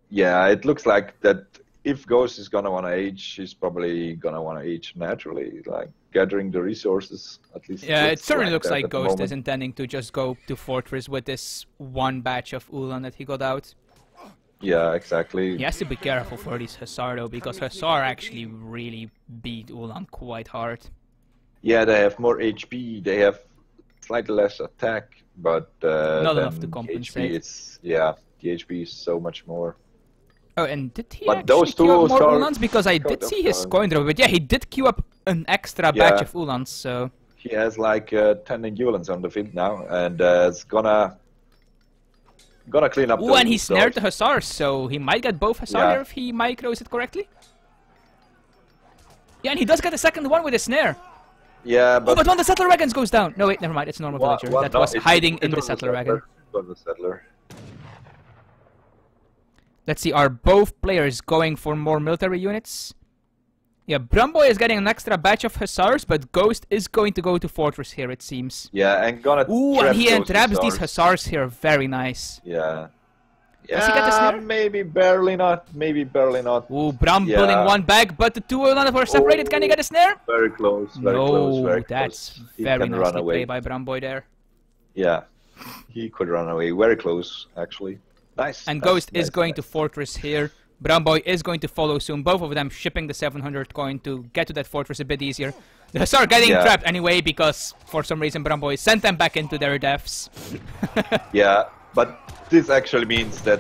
Yeah, it looks like that if Gh0st is gonna want to age, he's probably gonna want to age naturally, like gathering the resources at least. Yeah, it certainly looks like Gh0st moment. is intending to just go to Fortress with this one batch of Ulan that he got out. Yeah, exactly. He has to be careful for these Hussar though, because Hussar actually really beat Ulan quite hard. Yeah, they have more HP, they have slightly less attack, but not enough to the compensate. HP is, yeah, the HP is so much more. Oh, and did he But actually those queue up two more are Ulans? Because I did see his coin drop, but yeah, he did queue up an extra batch of Ulans, so... He has like 10 Ulans on the field now, and it's gonna clean up. Ooh, and he snared the Hussars, so he might get both Hussar here if he micros it correctly. Yeah, and he does get the second one with a snare. Yeah, but... Oh, but one of the settler wagons goes down! No, wait, never mind, it's a normal villager. That was hiding in the settler wagon. It was a settler. Let's see, are both players going for more military units? Yeah, Brumboy is getting an extra batch of Hussars, but Gh0st is going to go to Fortress here, it seems. Yeah, and gonna Ooh, and he entraps these Hussars here, very nice. Yeah. Does he get the snare? Maybe barely not, maybe barely not. Ooh, Bram building one back, but the two Ulan were separated. Can he get a snare? Very close, very close, very that's close. very nicely played by Brumboy there. Yeah, he could run away, very close, actually. Nice. And Gh0st is going to Fortress here. Brumboy is going to follow soon. Both of them shipping the 700 coin to get to that fortress a bit easier. The Hussar getting trapped anyway because for some reason Brumboy sent them back into their deaths. Yeah, but this actually means that...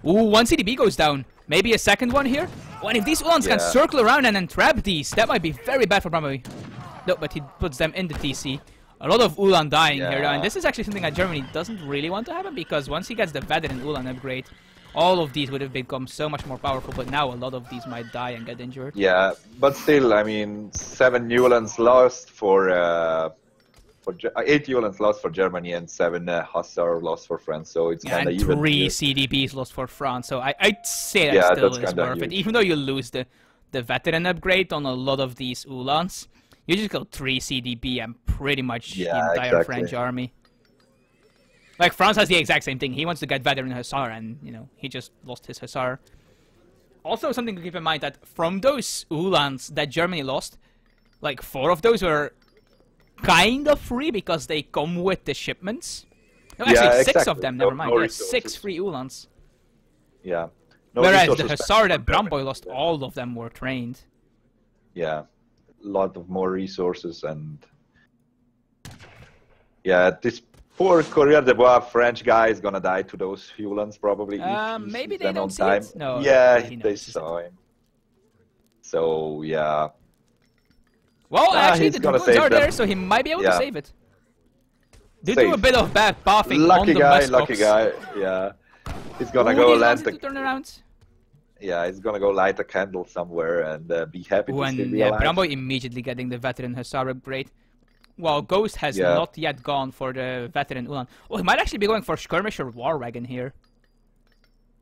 Ooh, one CDB goes down. Maybe a second one here? Oh, and if these Ulans can circle around and entrap these, that might be very bad for Brumboy. No, but he puts them in the TC. A lot of Ulan dying here though, and this is actually something that Germany doesn't really want to happen because once he gets the veteran Ulan upgrade, all of these would have become so much more powerful, but now a lot of these might die and get injured. Yeah, but still, I mean, 7 Ulans lost for 8 Ulans lost for Germany and 7 Hussar lost for France, so it's kind of even. And 3 CDBs lost for France, so I'd say that still is worth it. Even though you lose the veteran upgrade on a lot of these Ulans, you just got 3 CDB and pretty much the entire French army. Like, France has the exact same thing. He wants to get veteran Hussar, and, you know, he just lost his Hussar. Also, something to keep in mind that from those Ulans that Germany lost, like, 4 of those were kind of free because they come with the shipments. No, actually, 6 of them, never mind. Yeah, 6 free Ulans. Yeah. Whereas the Hussar that Brumboy lost, all of them were trained. Yeah. A lot of more resources and... Yeah, this poor Courrier de Bois French guy is gonna die to those Ulans probably. Maybe they don't see it? No. Yeah, they saw him. So, yeah. Well, actually, the Dragoons are there, so he might be able to save it. They do a bit of bad buffing on the Muskox. Lucky guy, yeah. He's gonna go light the... turn around. Yeah, he's gonna go light a candle somewhere and be happy to see me alive. Brumboy immediately getting the veteran Hussar upgrade. While Gh0st has not yet gone for the veteran Ulan. Oh, he might actually be going for Skirmisher War Wagon here.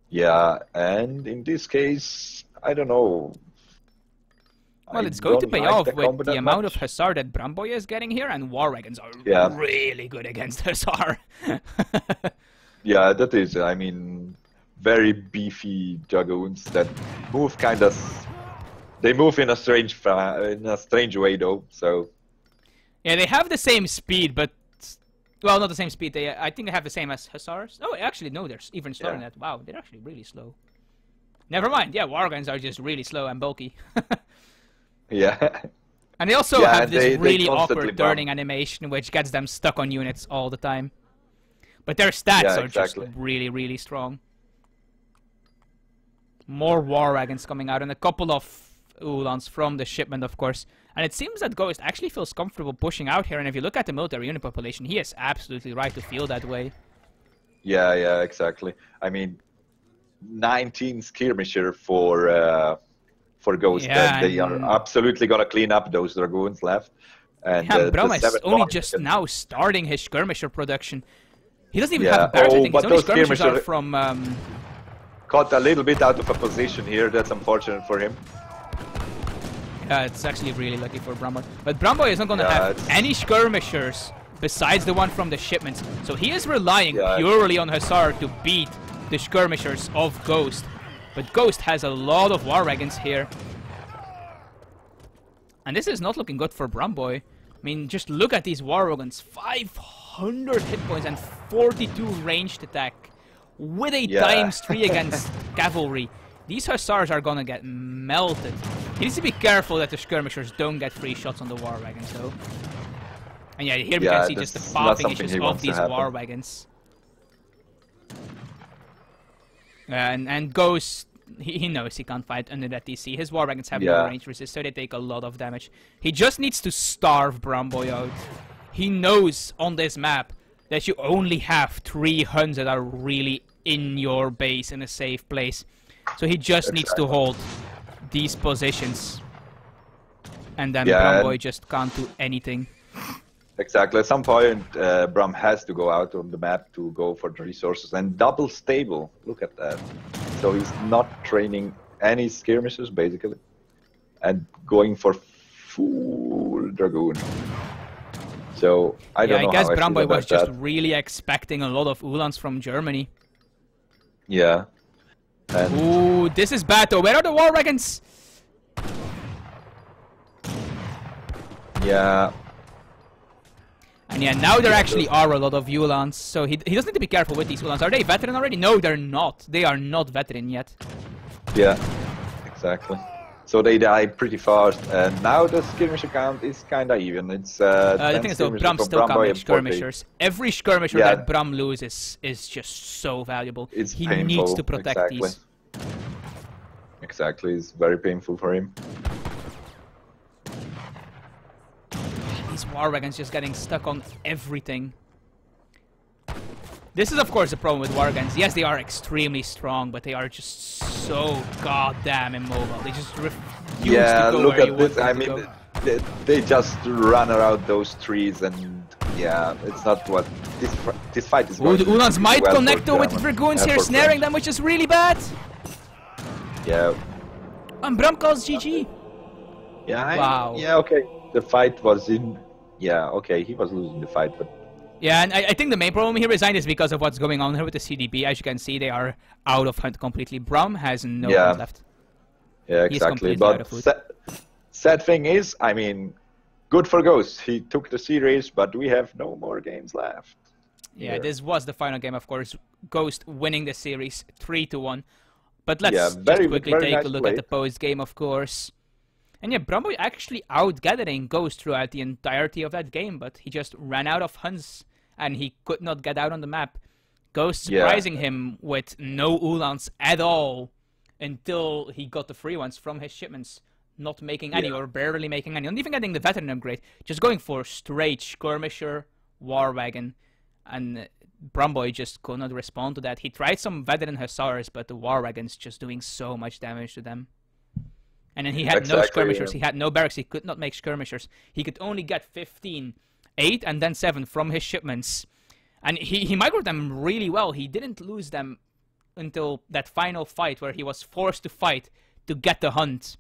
Yeah, and in this case, I don't know. Well, it's going to pay off with the amount of Hussar that Brumboy is getting here, and War Wagons are really good against Hussar. Yeah, that is, I mean, very beefy Dragoons that move kind of... They move in a strange way though, so... Yeah, they have the same speed, but... Well, not the same speed. I think they have the same as Hussars. Oh, actually, no, they're even slower than that. Wow, they're actually really slow. Never mind. Yeah, Warguns are just really slow and bulky. Yeah. And they also have this really awkward turning animation, which gets them stuck on units all the time. But their stats are just really, really strong. More War Wagons coming out, and a couple of Ulans from the shipment, of course. And it seems that Gh0st actually feels comfortable pushing out here, and if you look at the military unit population, he is absolutely right to feel that way. Yeah, exactly. I mean, 19 skirmisher for Gh0st, and they are absolutely gonna clean up those Dragoons left. And Brahma is only just now starting his skirmisher production. He doesn't even have barracks, I think. His only skirmishers are from caught a little bit out of a position here. That's unfortunate for him. Yeah, it's actually really lucky for Brumboy. But Brumboy is not going to have any skirmishers besides the one from the shipments. So he is relying purely on Hussar to beat the skirmishers of Gh0st. But Gh0st has a lot of war wagons here. And this is not looking good for Brumboy. I mean, just look at these war wagons. 500 hit points and 42 ranged attack. With a ×3 against cavalry. These Hussars are gonna get melted. He needs to be careful that the skirmishers don't get free shots on the war wagons, though. And yeah, here we can see just the pathing issues of these war wagons. And Gh0st, he knows he can't fight under that DC. His war wagons have no range resist, so they take a lot of damage. He just needs to starve Brumboy out. He knows on this map that you only have 3 Huns that are really in your base in a safe place. So he just needs to hold these positions. And then Brumboy just can't do anything. Exactly. At some point, Brum has to go out on the map to go for the resources. And double stable. Look at that. So he's not training any skirmishes, basically. And going for full Dragoon. So, I don't know. I guess Brumboy was just really expecting a lot of Uhlans from Germany. Yeah. And ooh, this is bad though. Where are the war wagons? Yeah. And yeah, now there actually are a lot of Uhlans, so he does need to be careful with these Uhlans. Are they veteran already? No, they're not. They are not veteran yet. Yeah, exactly. So they die pretty fast, and now the skirmisher count is kinda even. It's the thing is though, Brum still can't make skirmishers. Every skirmisher that Brum loses is just so valuable. He needs to protect these. Exactly, it's very painful for him. These war wagons just getting stuck on everything. This is of course the problem with war wagons. Yes, they are extremely strong, but they are just so goddamn immobile. They just refuse to go look where at you this. want I them to mean, go. they just run around those trees, and yeah, it's not what this fight is. Ooh, the Uhlans might connect though with the Dragoons here, snaring them, which is really bad. Yeah. And Brum calls GG. Yeah. Wow. Yeah. Okay. The fight was in. Yeah. Okay. He was losing the fight, but. Yeah, and I think the main problem here is because of what's going on here with the CDB. As you can see, they are out of hunt completely. Brum has no hunt left. Yeah, exactly. But sad thing is, I mean, good for Gh0st. He took the series, but we have no more games left. Yeah, this was the final game, of course. Gh0st winning the series 3-1. But let's just quickly take a look at the post game, of course. And yeah, Brumboy actually out-gathering Gh0st throughout the entirety of that game, but he just ran out of Huns, and he could not get out on the map. Gh0st surprising him with no Uhlans at all, until he got the free ones from his shipments, not making any, or barely making any, not even getting the veteran upgrade, just going for straight skirmisher, war wagon, and Brumboy just could not respond to that. He tried some veteran hussars, but the war wagon's just doing so much damage to them. And then he had no skirmishers, he had no barracks, he could not make skirmishers. He could only get 15, 8 and then 7 from his shipments. And he microed them really well. He didn't lose them until that final fight where he was forced to fight to get the hunt.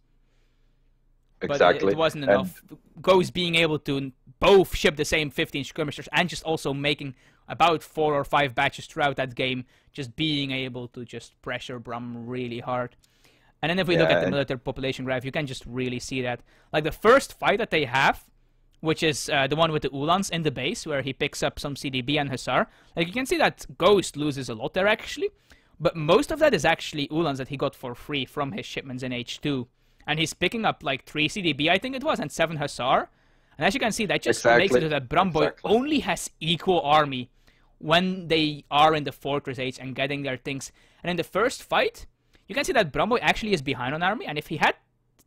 But it wasn't enough. Gh0st being able to both ship the same 15 skirmishers and just also making about 4 or 5 batches throughout that game, just being able to just pressure Brum really hard. And then if we look at the military population graph, you can just really see that. Like the first fight that they have, which is the one with the Uhlans in the base, where he picks up some CDB and Hussar. Like you can see that Gh0st loses a lot there actually. But most of that is actually Uhlans that he got for free from his shipments in H2. And he's picking up like 3 CDB, I think it was, and 7 Hussar. And as you can see, that just makes it so that Brumboy only has equal army when they are in the Fortress Age and getting their things. And in the first fight, you can see that Brumboy actually is behind on army. And if he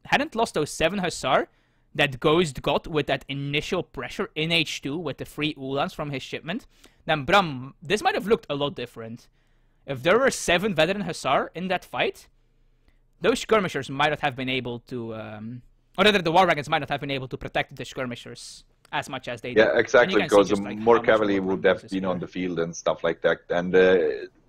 hadn't lost those 7 Hussar that Gh0st got with that initial pressure in H2 with the 3 Uhlans from his shipment, then Brum, this might have looked a lot different. If there were 7 veteran Hussar in that fight, those skirmishers might not have been able to, or rather the war wagons might not have been able to protect the skirmishers as much as they did. Yeah, exactly, because more cavalry would have been on the field and stuff like that. And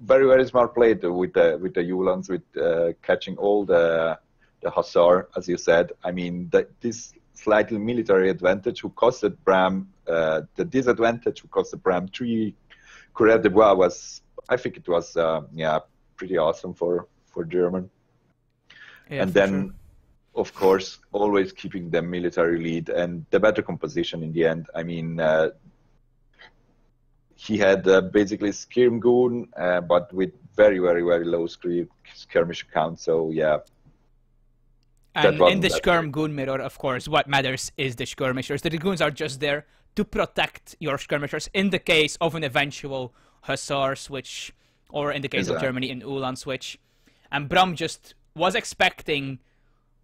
very, very smart play with the Uhlans, with catching all the Hussar, as you said. I mean, this slightly military advantage who costed Bram, the disadvantage who costed Bram 3 Coureur de Bois was, I think it was, yeah, pretty awesome for German. Yeah, and then, sure. of course, always keeping the military lead and the better composition in the end. I mean, he had basically Skirmgoon, but with very, very, very low skirmish count. So yeah. And in the Skirm-Goon mirror, of course, what matters is the skirmishers. The Dragoons are just there to protect your skirmishers in the case of an eventual Hussar switch, or in the case of Germany, an Uhlan switch. And Bram just was expecting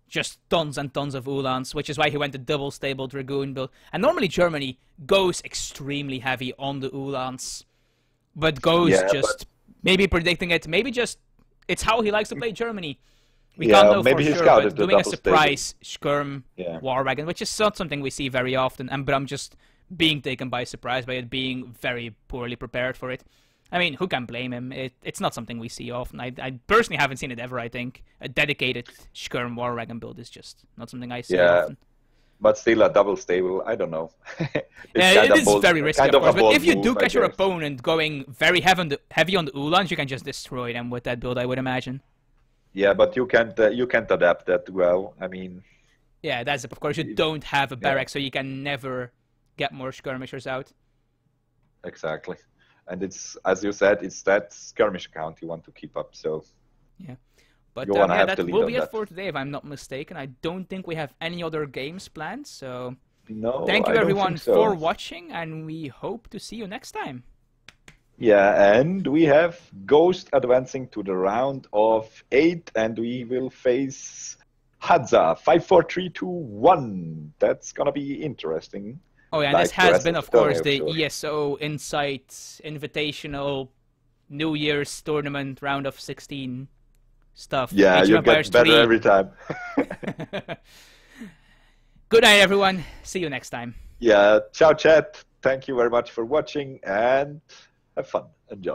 just tons and tons of Uhlans, which is why he went the double stable Dragoon build. And normally Germany goes extremely heavy on the Uhlans, but goes maybe predicting it, maybe just it's how he likes to play Germany. We can't know for sure, but doing a surprise Skirm war wagon, which is not something we see very often, and Bram just being taken by surprise by it, being very poorly prepared for it. I mean, who can blame him? It's not something we see often. I personally haven't seen it ever, I think. A dedicated Skirm war wagon build is just not something I see often. But still a double stable, I don't know. It is very risky, of course, but if you do catch your opponent going very heavy on the Uhlans, you can just destroy them with that build, I would imagine. Yeah, but you can't adapt that well. I mean, yeah, that's of course you don't have a barrack, so you can never get more skirmishers out. Exactly, and it's, as you said, it's that skirmish count you want to keep up. So yeah, but yeah, that will be it for today, if I'm not mistaken. I don't think we have any other games planned. So thank you everyone for watching, and we hope to see you next time. Yeah, and we have Gh0st advancing to the round of 8, and we will face Hadza 5, 4, 3, 2, 1. That's gonna be interesting. Oh yeah, and this has been, of course, the ESO Insight Invitational New Year's Tournament round of 16 stuff. Yeah, you get better every time. Good night, everyone. See you next time. Yeah, ciao, chat. Thank you very much for watching, and have fun. Enjoy.